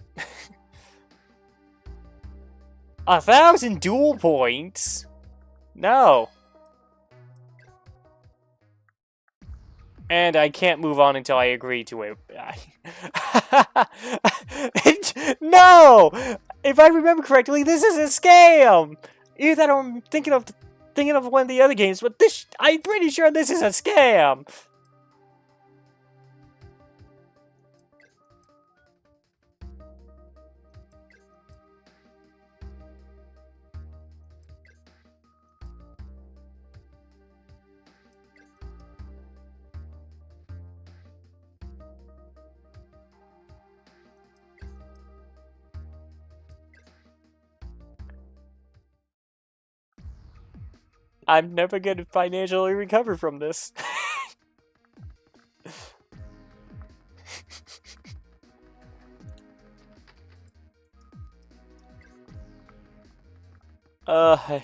1,000 duel points? No. And I can't move on until I agree to it. No! If I remember correctly, this is a scam! Either that or I'm thinking of one of the other games, but I'm pretty sure this is a scam! I'm never gonna financially recover from this. I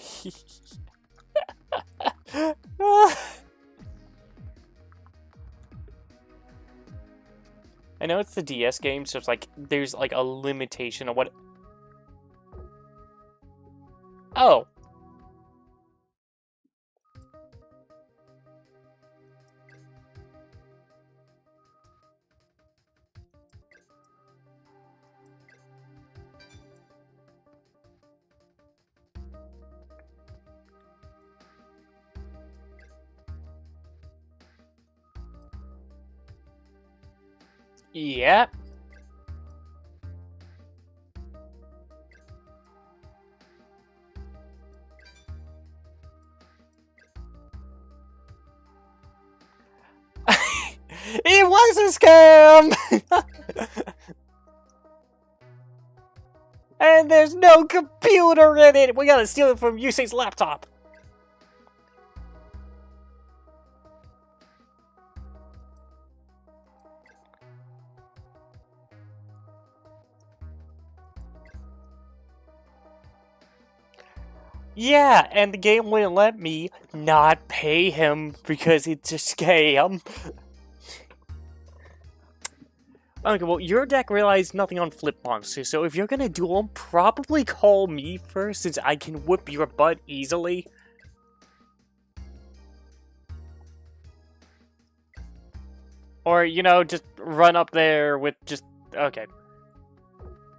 know it's the DS game, so it's like, there's like a limitation of what... Oh. Yep. It was a scam! And there's no computer in it! We gotta steal it from Yusei's laptop! Yeah, and the game wouldn't let me not pay him because it's a scam. Okay, well, your deck relies nothing on flip monsters, so if you're gonna duel him, probably call me first, since I can whip your butt easily. Or, you know, just run up there with just... Okay.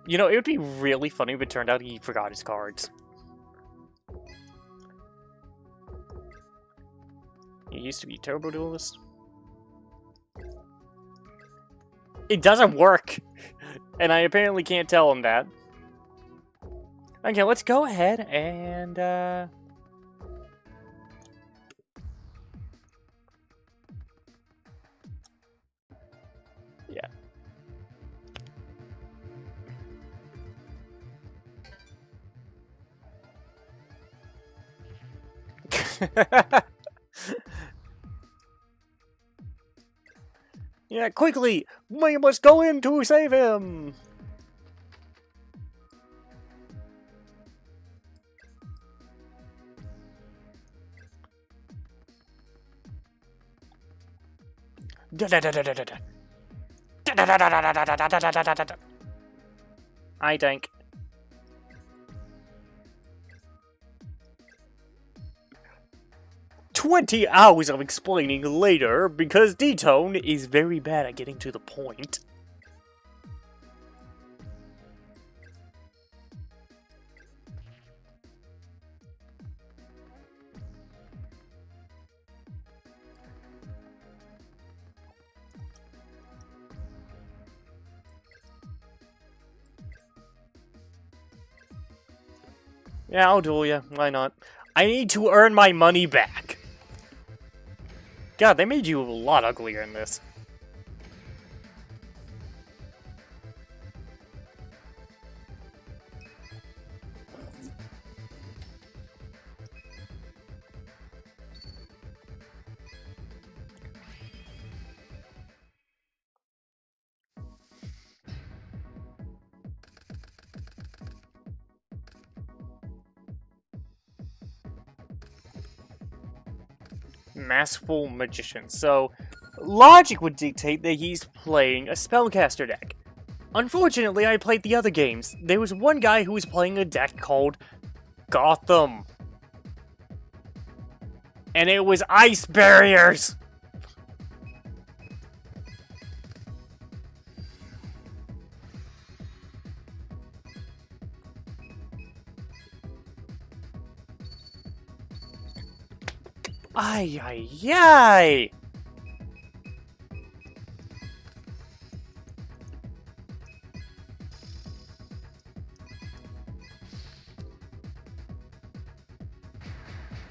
You know, it would be really funny if it turned out he forgot his cards. He used to be a turbo duelist. It doesn't work! And I apparently can't tell him that. Okay, let's go ahead and, yeah. Yeah, quickly! We must go in to save him! I think. 20 hours of explaining later, because D-Tone is very bad at getting to the point. Yeah, I'll duel ya. Why not? I need to earn my money back. God, they made you a lot uglier in this. Masterful Magician. So, logic would dictate that he's playing a spellcaster deck. Unfortunately, I played the other games. There was one guy who was playing a deck called Gotham. And it was ice barriers! Ay, ay, ay!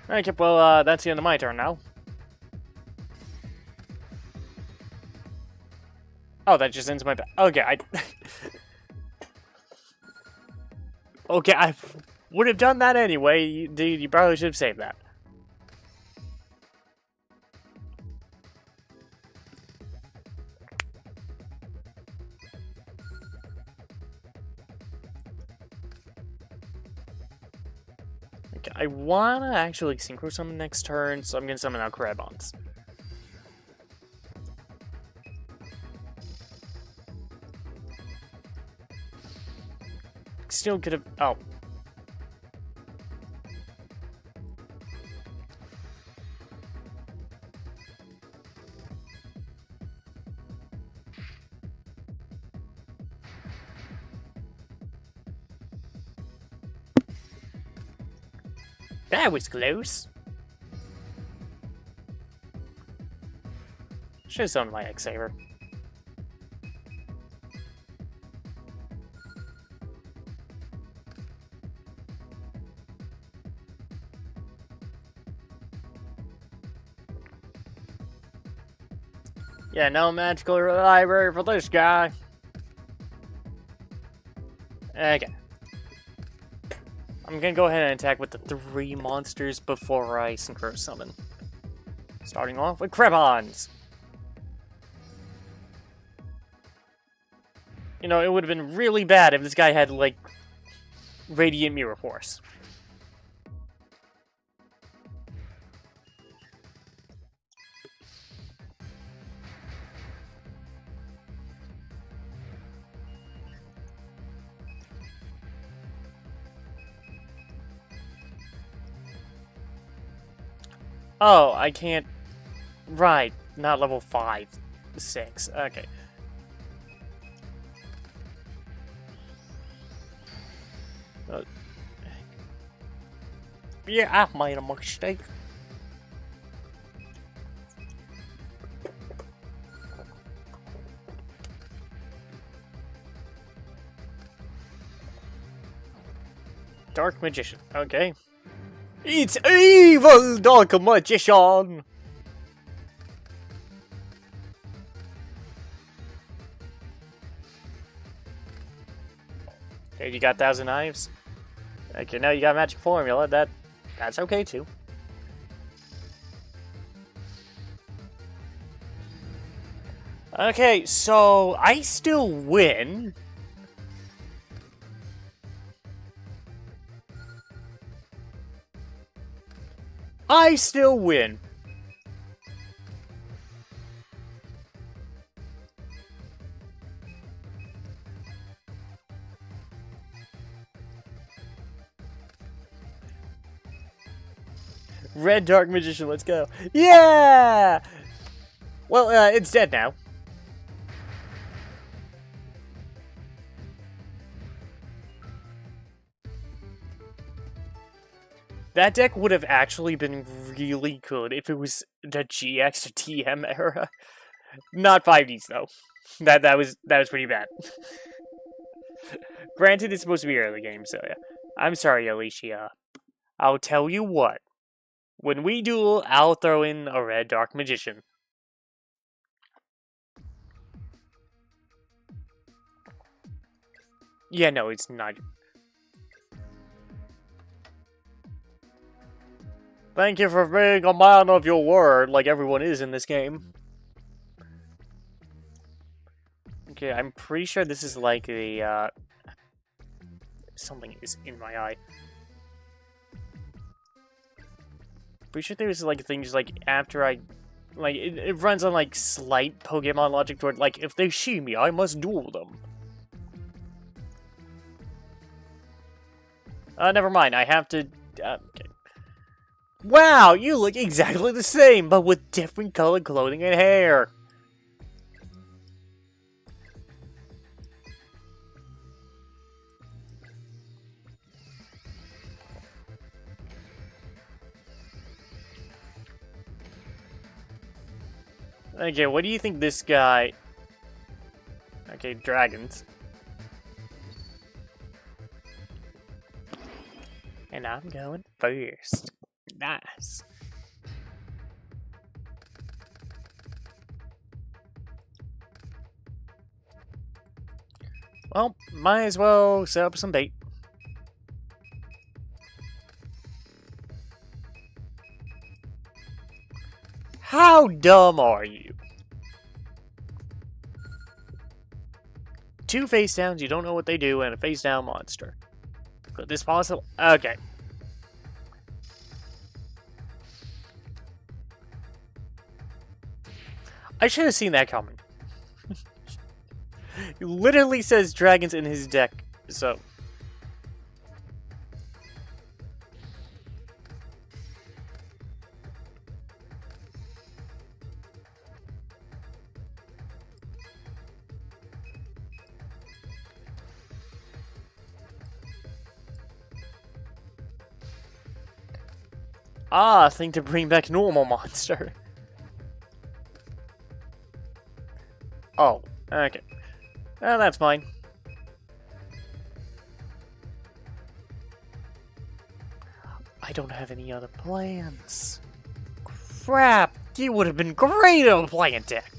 Okay, well, that's the end of my turn now. Oh, that just ends my... Okay, okay, I would have done that anyway. Dude, you probably should have saved that. Okay, I wanna actually synchro summon next turn, so I'm gonna summon out Crabons. Still could have... Oh. That was close. Should have summoned my X-Saver. Yeah, no magical library for this guy. Okay. I'm gonna go ahead and attack with the 3 monsters before I synchro summon. Starting off with Crabons. You know, it would have been really bad if this guy had, like, Radiant Mirror Force. Oh, I can't... Right, not level 5, 6. Okay. Yeah, I made a mistake. Dark Magician, okay. It's evil, Dark Magician! Okay, you got 1,000 Knives. Okay, now you got Magic Formula, that's okay too. Okay, so I still win. I still win. Red Dark Magician, let's go. Yeah! Well, it's dead now. That deck would have actually been really good if it was the GX to TM era. Not 5Ds though. That was pretty bad. Granted, it's supposed to be early game, so yeah. I'm sorry, Alicia. I'll tell you what. When we duel, I'll throw in a Red Dark Magician. Yeah, no, it's not. Thank you for being a man of your word, like everyone is in this game. Okay, I'm pretty sure this is like the, something is in my eye. Pretty sure there's like things like after I... Like, it runs on like slight Pokemon logic toward, like, if they see me, I must duel them. Never mind, I have to... okay. Wow, you look exactly the same, but with different colored clothing and hair. Okay, what do you think this guy... Okay, dragons. And I'm going first. Nice. Well, might as well set up some bait. How dumb are you? 2 face downs, you don't know what they do, and a face down monster. Could this possible? Okay. I should have seen that coming. He literally says dragons in his deck, so... Ah, I think to bring back normal monster. Oh, okay. Well, that's fine. I don't have any other plans. Crap! You would have been great on playing deck.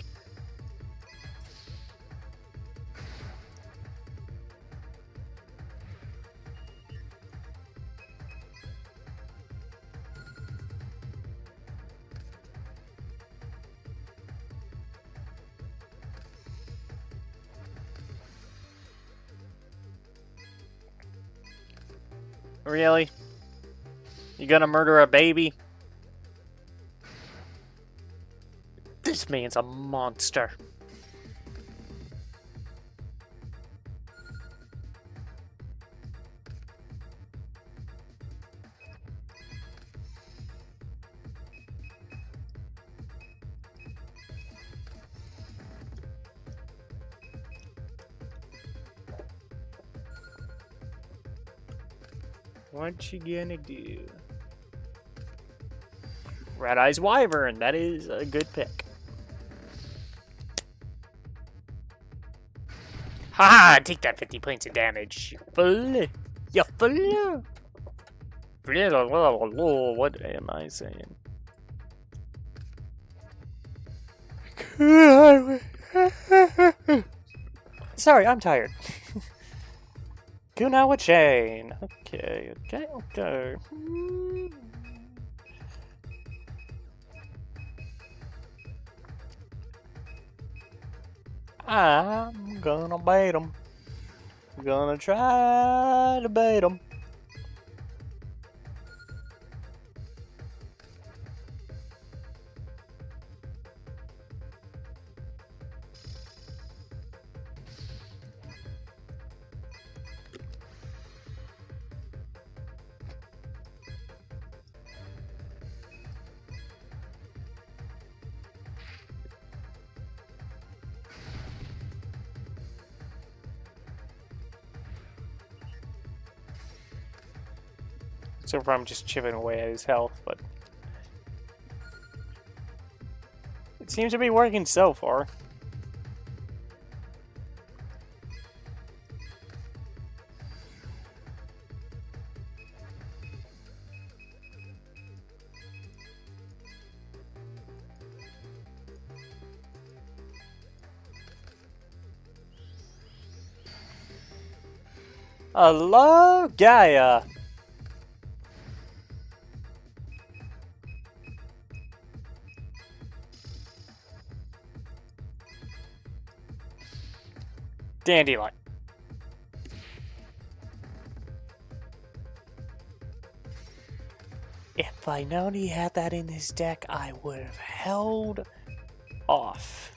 Really? You gonna murder a baby? This man's a monster. What you gonna do? Red Eyes Wyvern, that is a good pick. Haha, take that 50 points of damage. You fool. You fool. What am I saying? Sorry, I'm tired. Kunawa chain. Okay. I'm gonna bait him. I'm gonna try to bait him. So far I'm just chipping away at his health, but it seems to be working so far. Hello, Gaia! Dandelion. If I known he had that in his deck, I would have held off.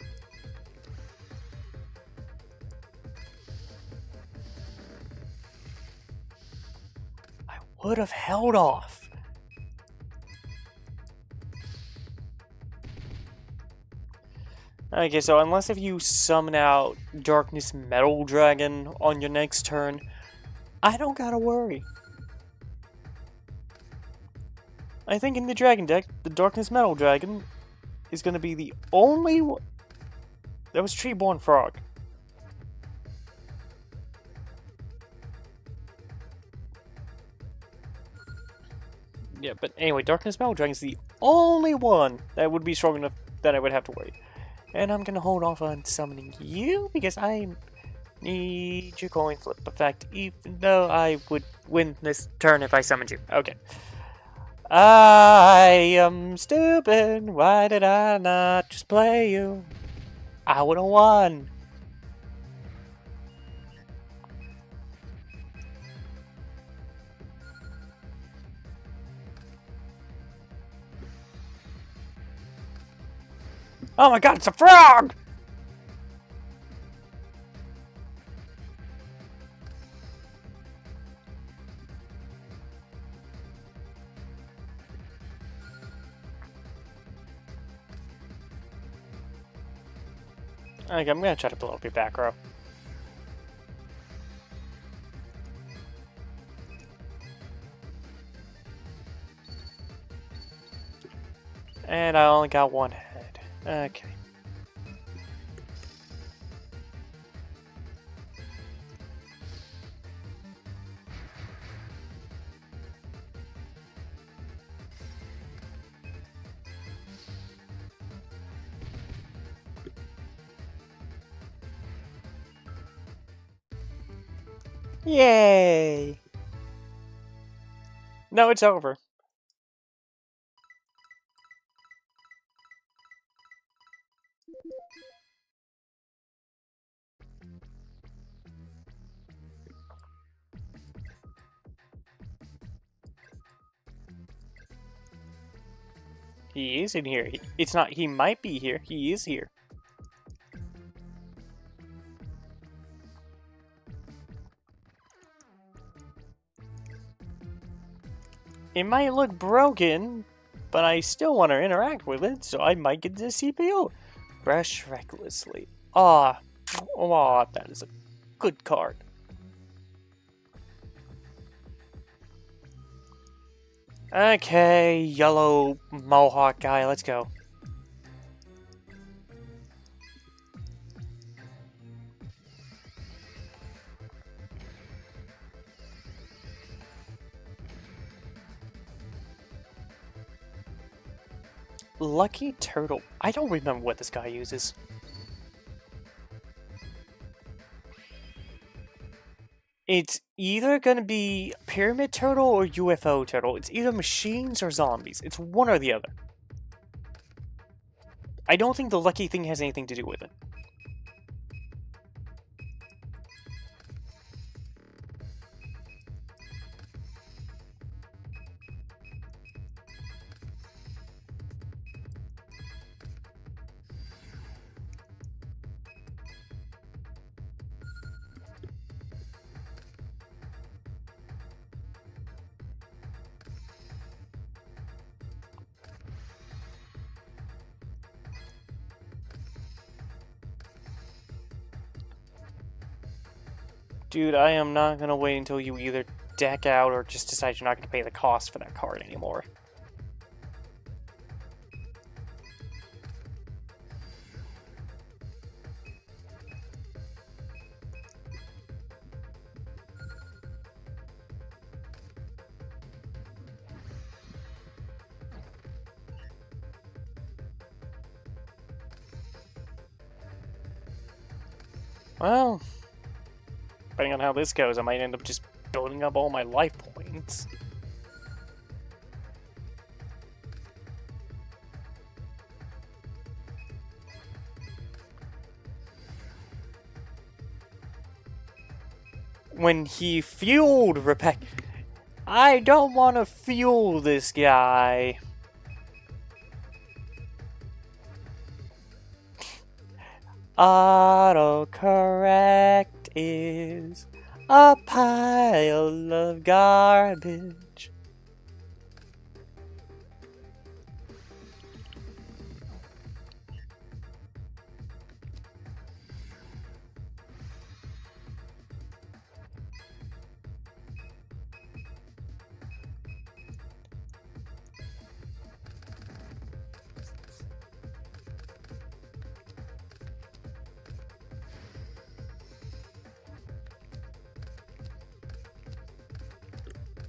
I would have held off. Okay, so unless if you summon out Darkness Metal Dragon on your next turn, I don't gotta worry. I think in the Dragon deck, the Darkness Metal Dragon is going to be the only one. That was Treeborn Frog. Yeah, but anyway, Darkness Metal Dragon is the only one that would be strong enough that I would have to worry. And I'm going to hold off on summoning you because I need your coin flip effect, even though I would win this turn if I summoned you. Okay. I am stupid. Why did I not just play you? I would have won. Oh my god, it's a frog! Okay, I'm gonna try to blow up your back row. And I only got one head. Okay. Yay! No, it's over. He is in here. It's not, he might be here. He is here. It might look broken, but I still want to interact with it, so I might get the CPU. Rush recklessly. Ah, oh, that is a good card. Okay, yellow mohawk guy, let's go. Lucky Turtle. I don't remember what this guy uses. It's either going to be Pyramid Turtle or UFO Turtle. It's either machines or zombies. It's one or the other. I don't think the lucky thing has anything to do with it. Dude, I am not going to wait until you either deck out or just decide you're not going to pay the cost for that card anymore. Well, depending on how this goes, I might end up just building up all my life points. When he fueled Rebecca, I don't want to fuel this guy. Autocorrect is a pile of garbage.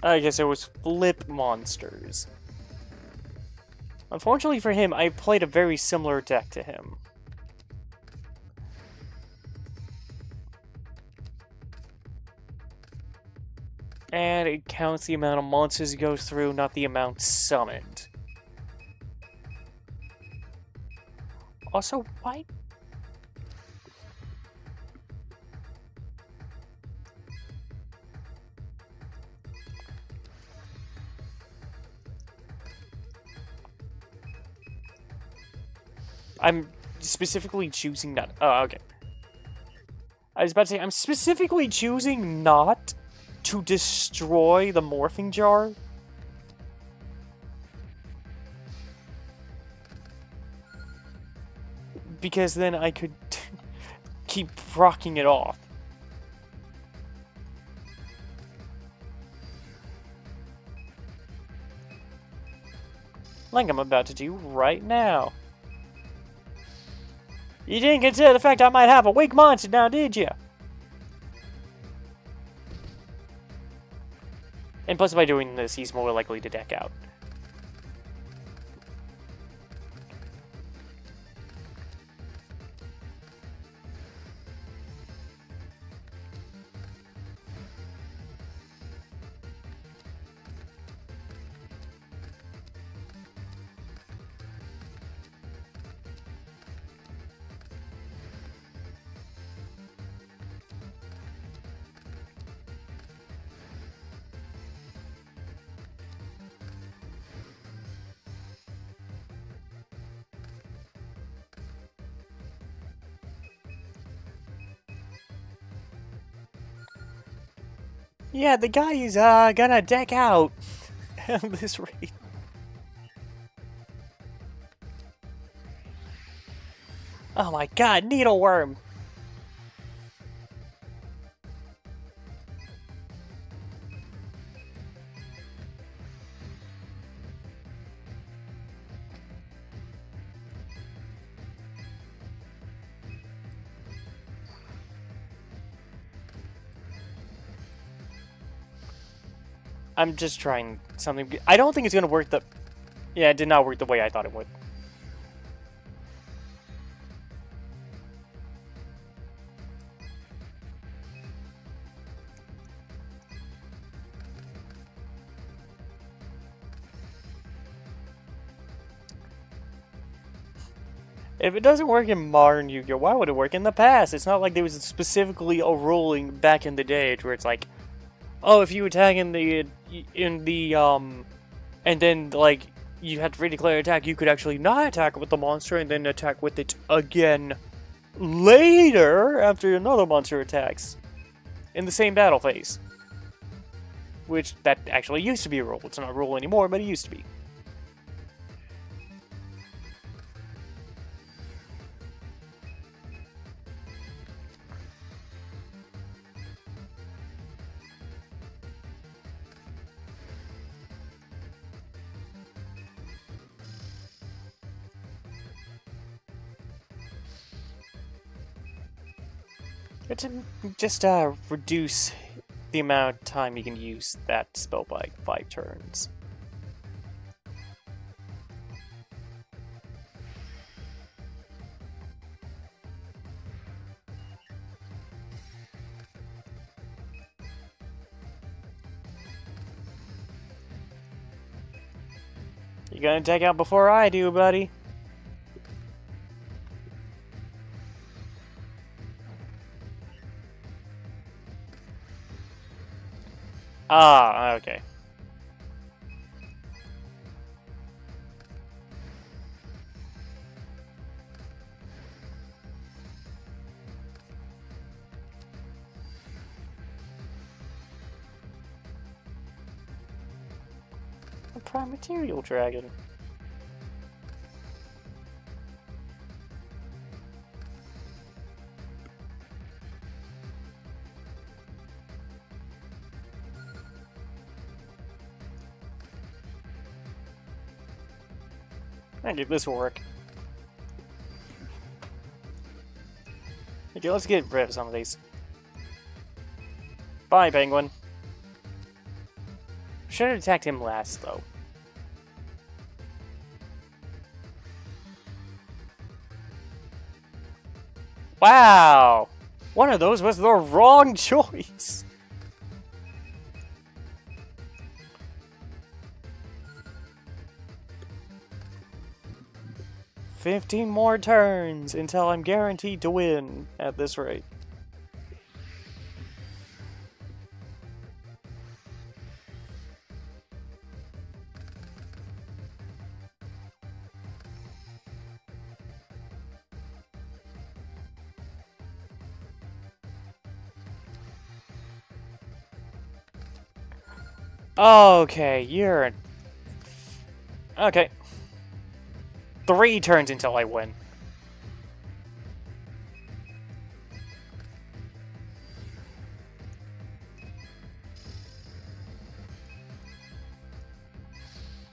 I guess it was flip monsters. Unfortunately for him, I played a very similar deck to him. And it counts the amount of monsters he goes through, not the amount summoned. Also, why? I'm specifically choosing not. Oh, okay. I was about to say, I'm specifically choosing not to destroy the morphing jar. Because then I could keep rocking it off. Like I'm about to do right now. You didn't consider the fact I might have a weak monster now, did you? And plus, by doing this, he's more likely to deck out. Yeah, the guy is gonna deck out at this rate. Oh my god, needleworm! I'm just trying something. I don't think it's gonna work the... Yeah, it did not work the way I thought it would. If it doesn't work in modern Yu-Gi-Oh, why would it work in the past? It's not like there was specifically a ruling back in the day where it's like, oh, if you attack in the and then like you had to redeclare attack, you could actually not attack with the monster and then attack with it again later after another monster attacks in the same battle phase. Which that actually used to be a rule. It's not a rule anymore, but it used to be. It's just reduce the amount of time you can use that spell by 5 turns. You're gonna take out before I do, buddy. Ah, okay. A prime material dragon. I think this will work. Okay, let's get rid of some of these. Bye, penguin. Should have attacked him last, though. Wow! One of those was the wrong choice! "15 more turns until I'm guaranteed to win at this rate." Okay, you're... Okay. 3 turns until I win.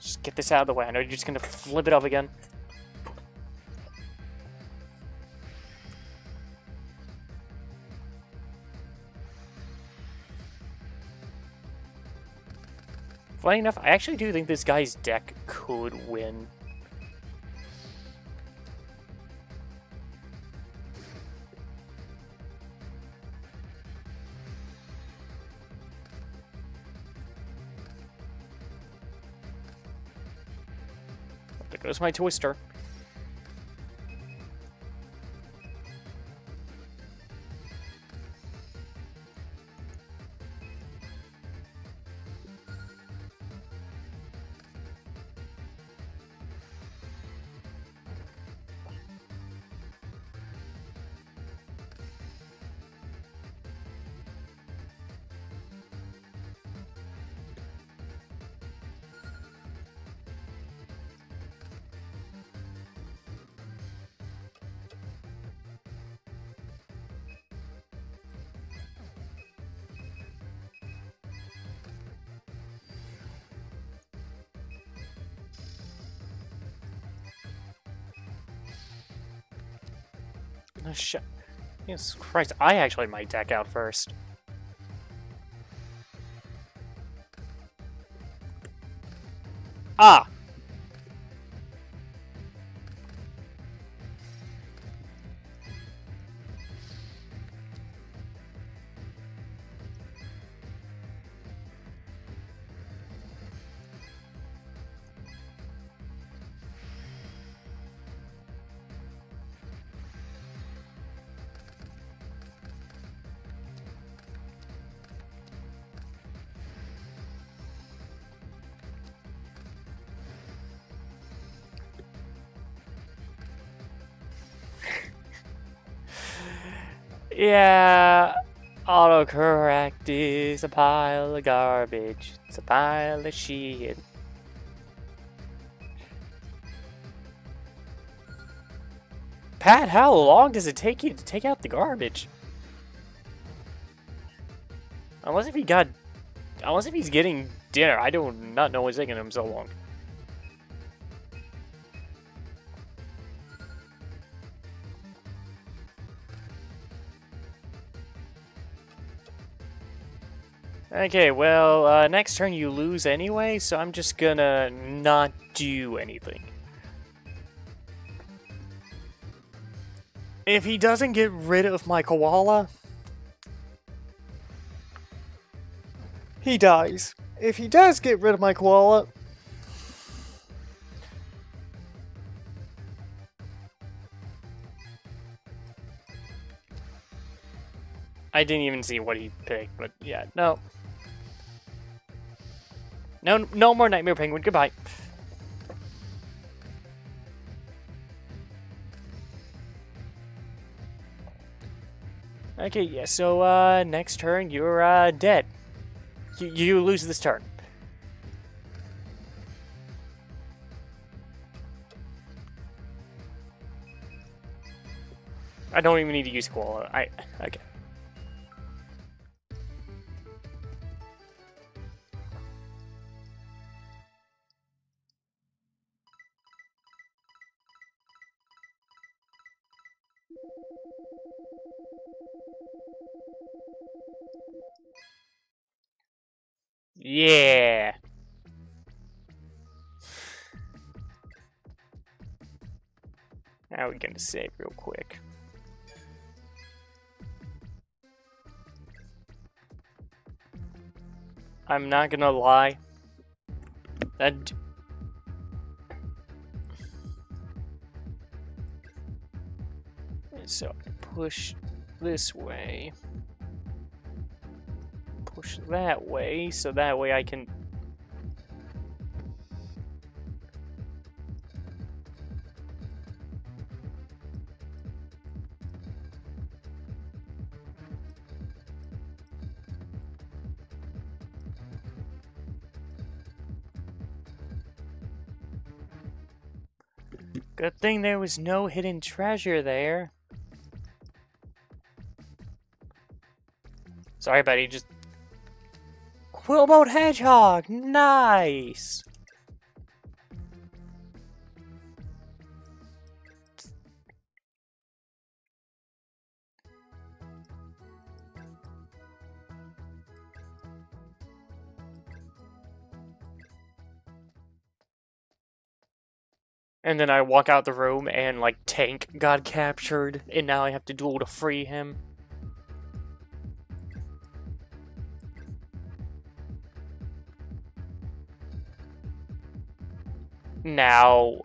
Just get this out of the way. I know you're just gonna flip it up again. Funny enough, I actually do think this guy's deck could win. There goes my Twister. Oh, shit. Jesus Christ, I actually might deck out first. Ah! Yeah, autocorrect is a pile of garbage. It's a pile of shit. Pat, how long does it take you to take out the garbage? Unless if he's getting dinner. I do not know what's taking him so long. Okay, well, next turn you lose anyway, so I'm just gonna not do anything. If he doesn't get rid of my koala, he dies. If he does get rid of my koala, I didn't even see what he picked, but yeah, no. No more Nightmare Penguin, goodbye. Okay, yeah, so, next turn, you're, dead. You lose this turn. I don't even need to use koala. Okay. Yeah. we're gonna save real quick. I'm not gonna lie. That... So, push this way. Push that way, so that way I can... Good thing there was no hidden treasure there. Sorry, buddy, just... Quillboat Hedgehog! Nice! And then I walk out the room and, like, Tank got captured, and now I have to duel to free him. Now...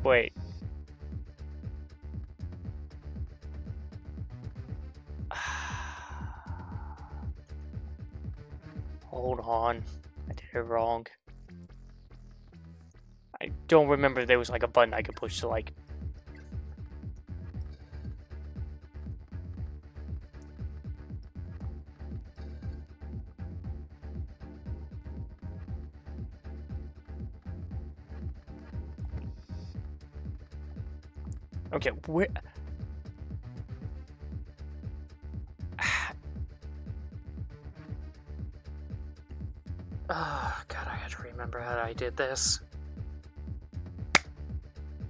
Wait. Hold on. I did it wrong. I don't remember there was like a button I could push to like... Okay, where... Oh, God, I had to remember how I did this.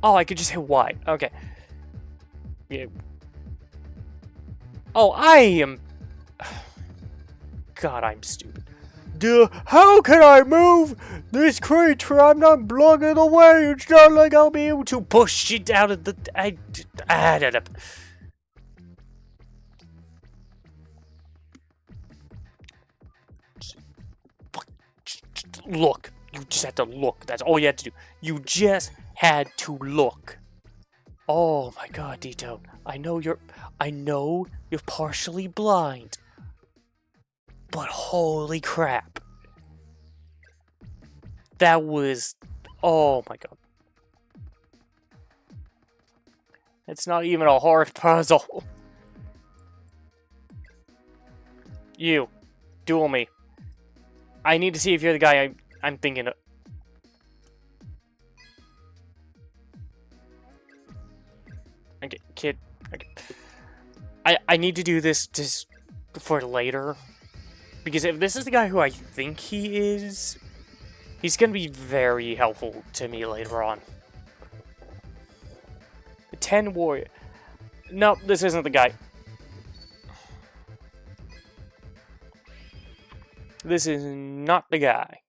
Oh, I could just hit Y. Okay. Yeah. Oh, I am... God, I'm stupid. Duh, how can I move this creature? I'm not blocking the way. It's not like I'll be able to push it out of the... Look. You just had to look. That's all you had to do. You just had to look. Oh my God, Dito. I know you're partially blind. But holy crap. That was... Oh my God. It's not even a hard puzzle. You. Duel me. I need to see if you're the guy I'm thinking of. Okay, kid. Okay. I need to do this just for later. Because if this is the guy who I think he is, he's going to be very helpful to me later on. The 10 warrior. Nope, this isn't the guy. This is not the guy.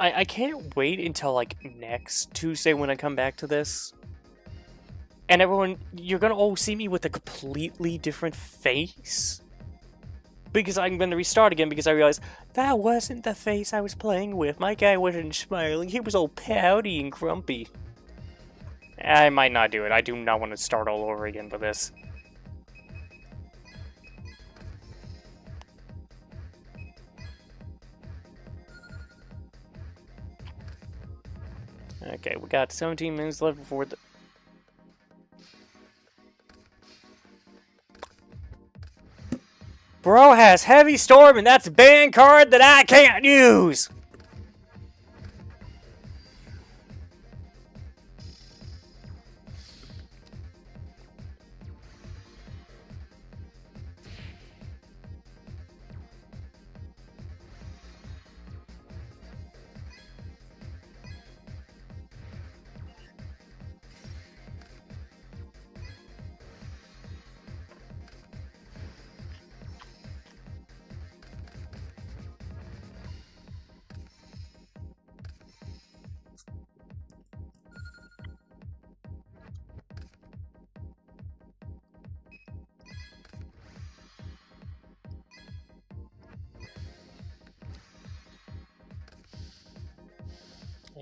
I can't wait until, like, next Tuesday when I come back to this. And everyone, you're gonna all see me with a completely different face. Because I'm gonna restart again because I realized that wasn't the face I was playing with. My guy wasn't smiling. He was all pouty and grumpy. I might not do it. I do not want to start all over again for this. Okay, we got 17 minutes left before the... Bro has Heavy Storm, and that's a ban card that I can't use!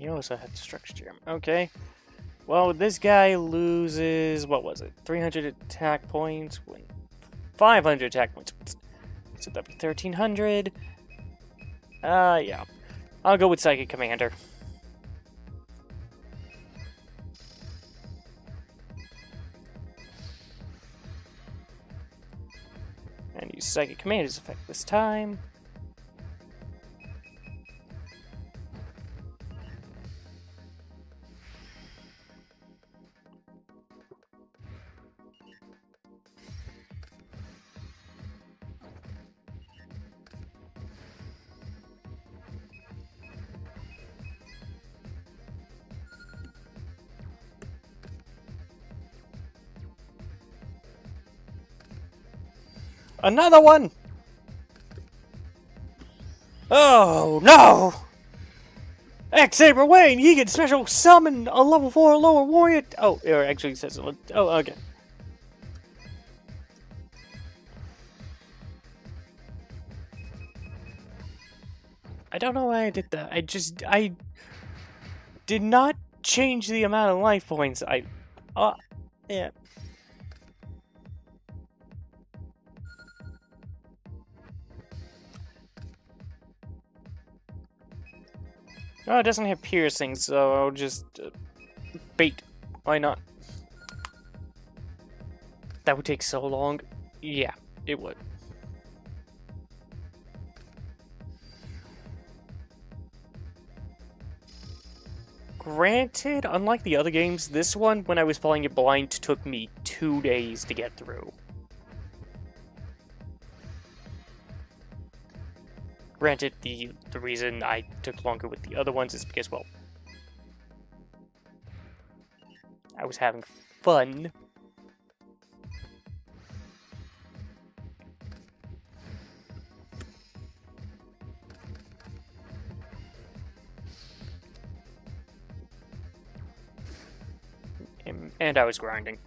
You also have Destruction Gem. Okay. Well, this guy loses, what was it? 300 attack points? 500 attack points. So that'd be 1300. Yeah. I'll go with Psychic Commander. And use Psychic Commander's effect this time. Another one! Oh, no! X-Saber Wayne, he can special summon a level 4 lower warrior. Oh, it actually says it. Oh, okay. I don't know why I did that. I did not change the amount of life points. Yeah. Oh, it doesn't have piercing, so I'll just bait. Why not? That would take so long. Yeah, it would. Granted, unlike the other games, this one, when I was playing it blind, took me 2 days to get through. Granted, the reason I took longer with the other ones is because, well, I was having fun. And I was grinding.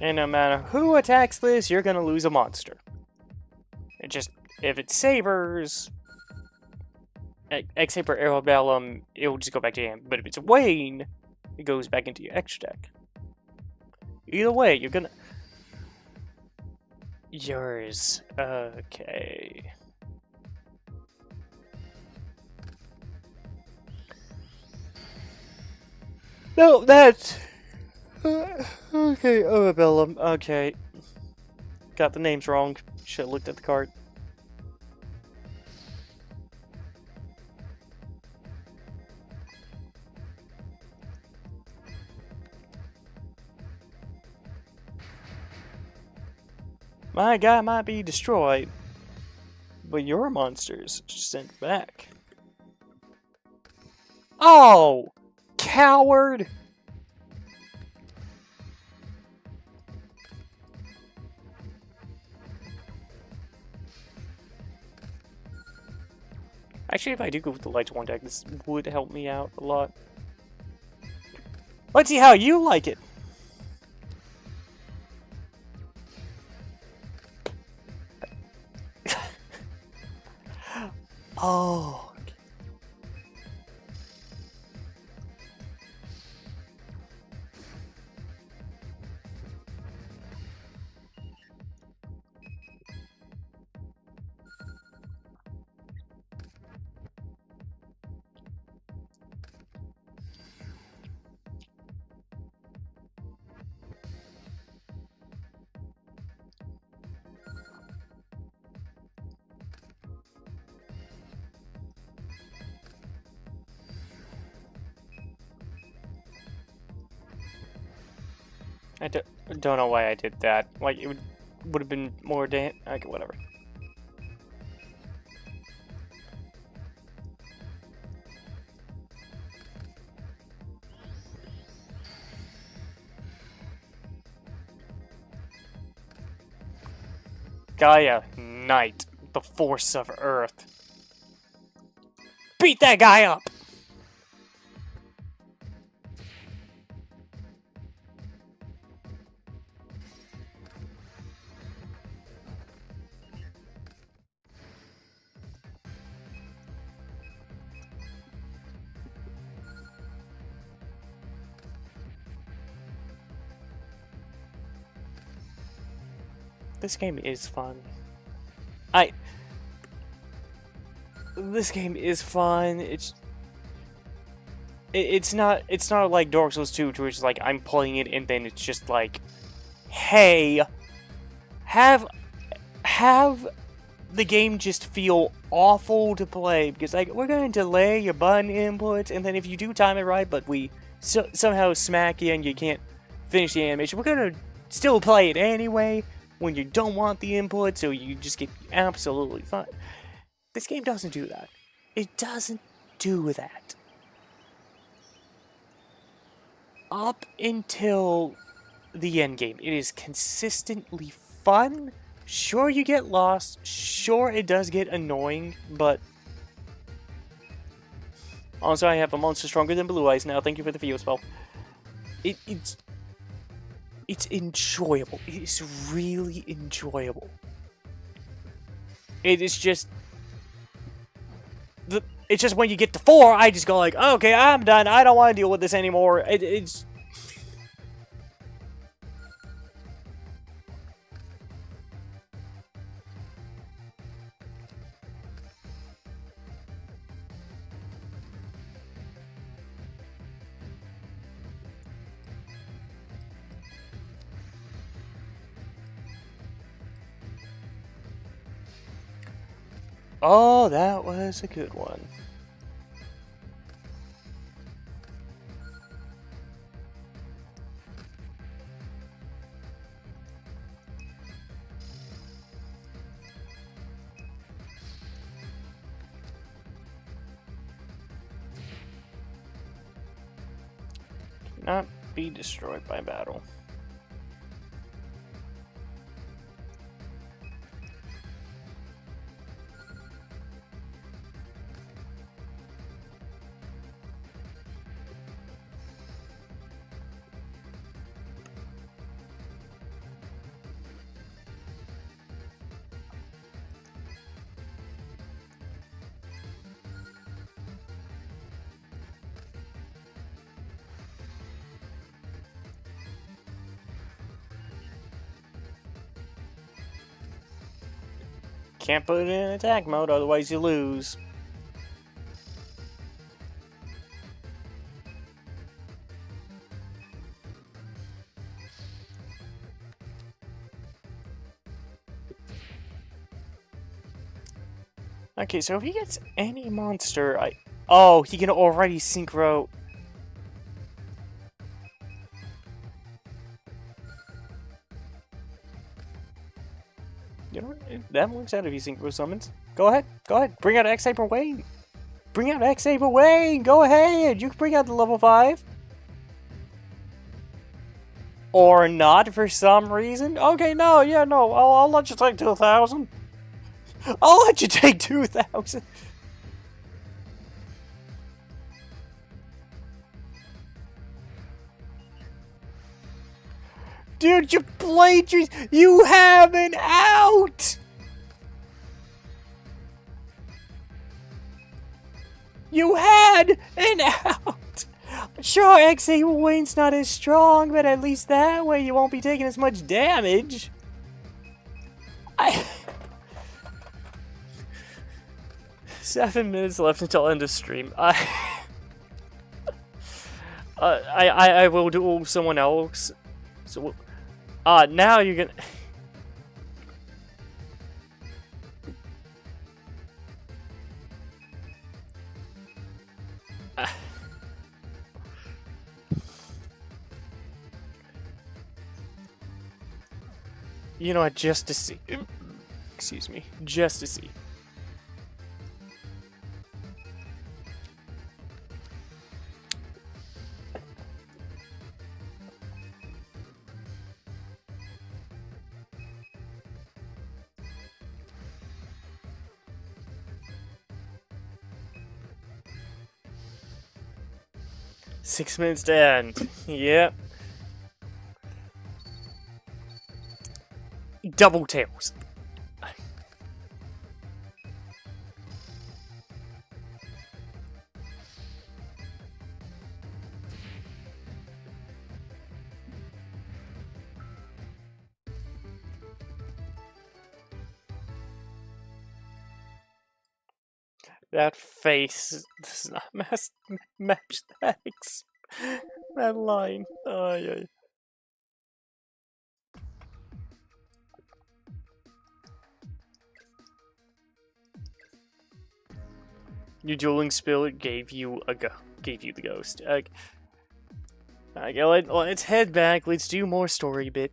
And no matter who attacks this, you're gonna lose a monster. It just, if it's Sabers, X-Saber Arabellum, it'll just go back to him. But if it's Wayne, it goes back into your extra deck. Either way, you're gonna... Yours. Okay. No, that's... okay, Arabellum. Okay. Got the names wrong. Should've looked at the card. My guy might be destroyed, but your monster's sent back. Oh! Coward! Actually, if I do go with the Lights 1 deck, this would help me out a lot. Let's see how you like it! Oh. I don't know why I did that. Like, it would have been more okay, whatever. Gaia, Knight, the Force of Earth. Beat that guy up! This game is fun. This game is fun. It's not like Dark Souls 2, to which it's like I'm playing it and then it's just like, hey, have the game just feel awful to play because like we're going to delay your button inputs, and then if you do time it right, but we somehow smack you and you can't finish the animation, we're gonna still play it anyway when you don't want the input, so you just get absolutely fine. This game doesn't do that. It doesn't do that. Up until the end game, it is consistently fun. Sure, you get lost. Sure, it does get annoying, but also, I have a monster stronger than Blue Eyes now. Thank you for the Feel spell. It's enjoyable. It is really enjoyable. It is just it's just when you get to 4, I just go like, okay, I'm done. I don't want to deal with this anymore. It's oh, that was a good one. Cannot be destroyed by battle. Can't put it in attack mode, otherwise you lose. Okay, so if he gets any monster, oh, he can already synchro. You know what? That works out if he synchro summons. Go ahead. Bring out X-Saber Wayne. Go ahead. You can bring out the level 5. Or not for some reason. Okay, no, yeah, no. I'll let you take 2,000. I'll let you take 2,000. Dude, you played you have an out! You had an out! Sure, X-A Wayne's not as strong, but at least that way you won't be taking as much damage. 7 minutes left until end of stream. I will duel someone else. So, now you're gonna. You know what? Just to see. Excuse me. Just to see. 6 minutes to end. Yep. Double tails. That face does not match that line. Oh, yeah. Your dueling spirit gave you the ghost. Okay, let's head back. Let's do more story bit.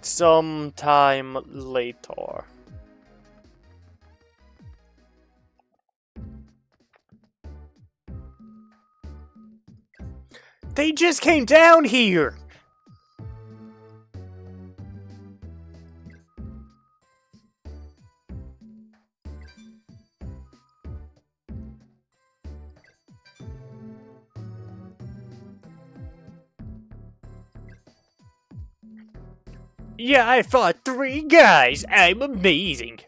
Sometime later. They just came down here! Yeah, I fought 3 guys! I'm amazing!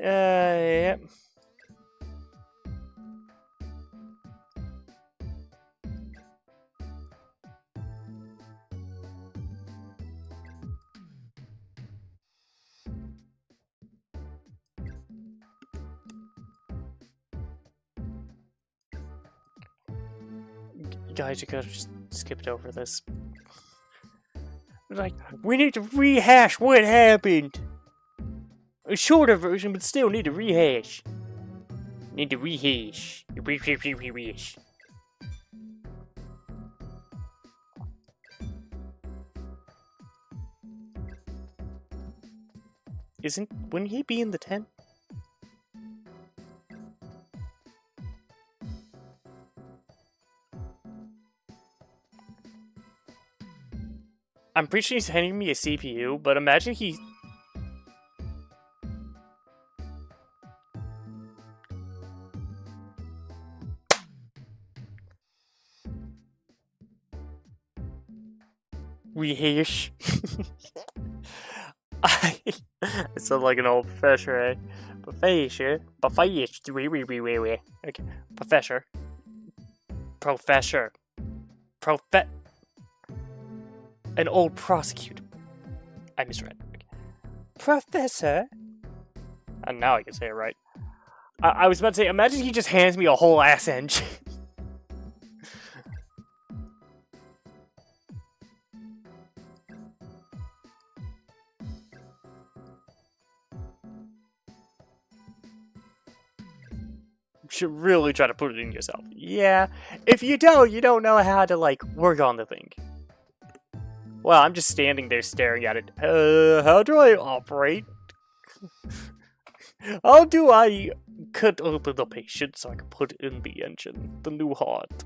Yep. Guys, you could have just skipped over this. Like, we need to rehash what happened! A shorter version, but still need to rehash. Need to rehash. Rehash. Wouldn't he be in the tent? I'm pretty sure he's handing me a CPU, but imagine he... Rehash. I sound like an old professor, eh? Professor. Okay. Professor. An old prosecutor. I misread. Okay. Professor. And now I can say it right. I was about to say, imagine he just hands me a whole ass engine. You should really try to put it in yourself. Yeah. If you don't know how to, like, work on the thing. Well, I'm just standing there staring at it. How do I operate? How do I cut open the patient so I can put in the engine, the new heart?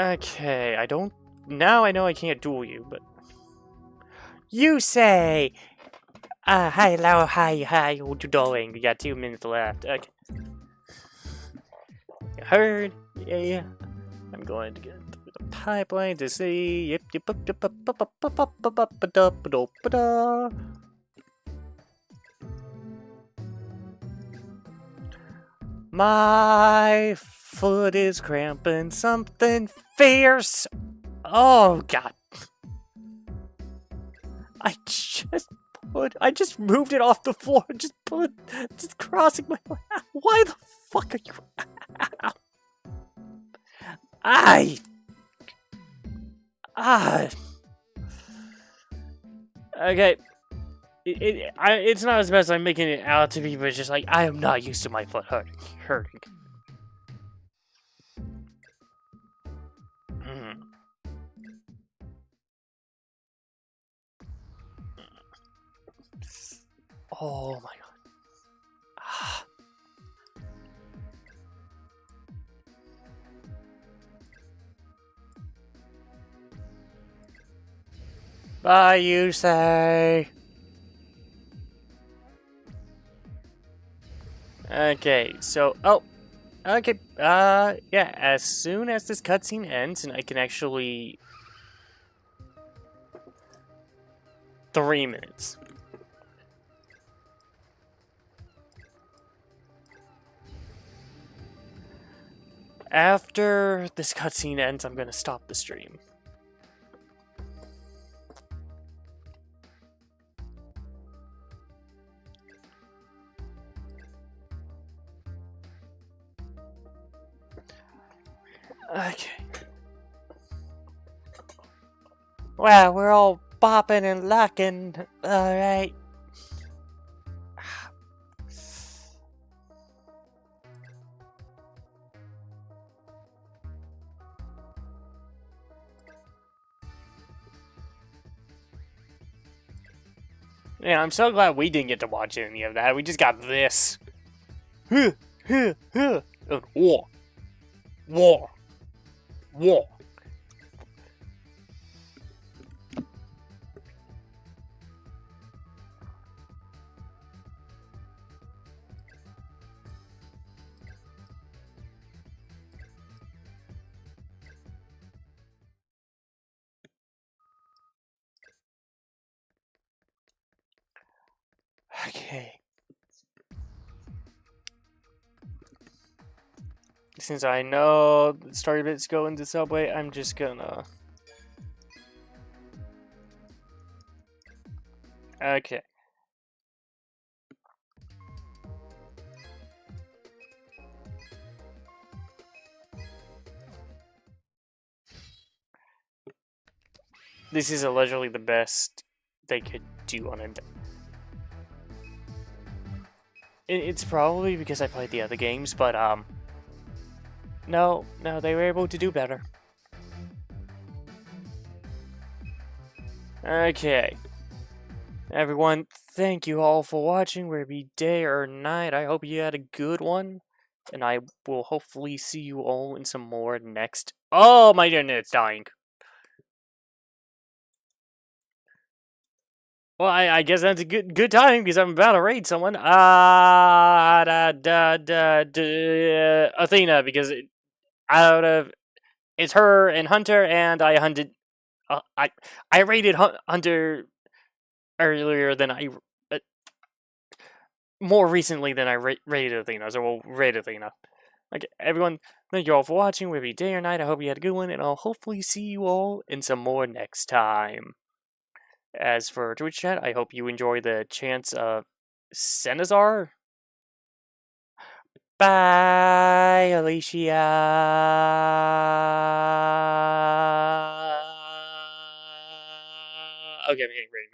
Okay, now I know I can't duel you, but... You say! Hi, hello, hi, what you doing? We got 2 minutes left. Okay. You heard? Yeah. I'm going to get through the pipeline to see... My foot is cramping something fierce. Oh, God. I just What? I just moved it off the floor. Just crossing my. Why the fuck are you? I. Ah. Okay. It's not as bad as I'm making it out to be, but it's just like I am not used to my foot hurting. Oh my god. Bye, you say. Okay, so okay, yeah. As soon as this cutscene ends, and I can actually 3 minutes. After this cutscene ends, I'm gonna stop the stream. Okay. Wow, we're all bopping and locking. Alright. Yeah, I'm so glad we didn't get to watch any of that. We just got this. And war. War. War. Okay. Since I know the story bits go into Subway, I'm just gonna... Okay. This is allegedly the best they could do on it. It's probably because I played the other games, but no, they were able to do better. Okay. Everyone, thank you all for watching, whether it be day or night. I hope you had a good one. And I will hopefully see you all in some more next... Oh, my internet's dying. Well, I guess that's a good time because I'm about to raid someone. Athena, because it's her and Hunter, and I hunted. I raided Hunter earlier than more recently than I raided Athena. So we'll raid Athena. Okay, everyone, thank you all for watching. Whether it be day or night, I hope you had a good one, and I'll hopefully see you all in some more next time. As for Twitch chat, I hope you enjoy the chants of Senazar. Bye, Alicia. Okay, I'm hitting right now.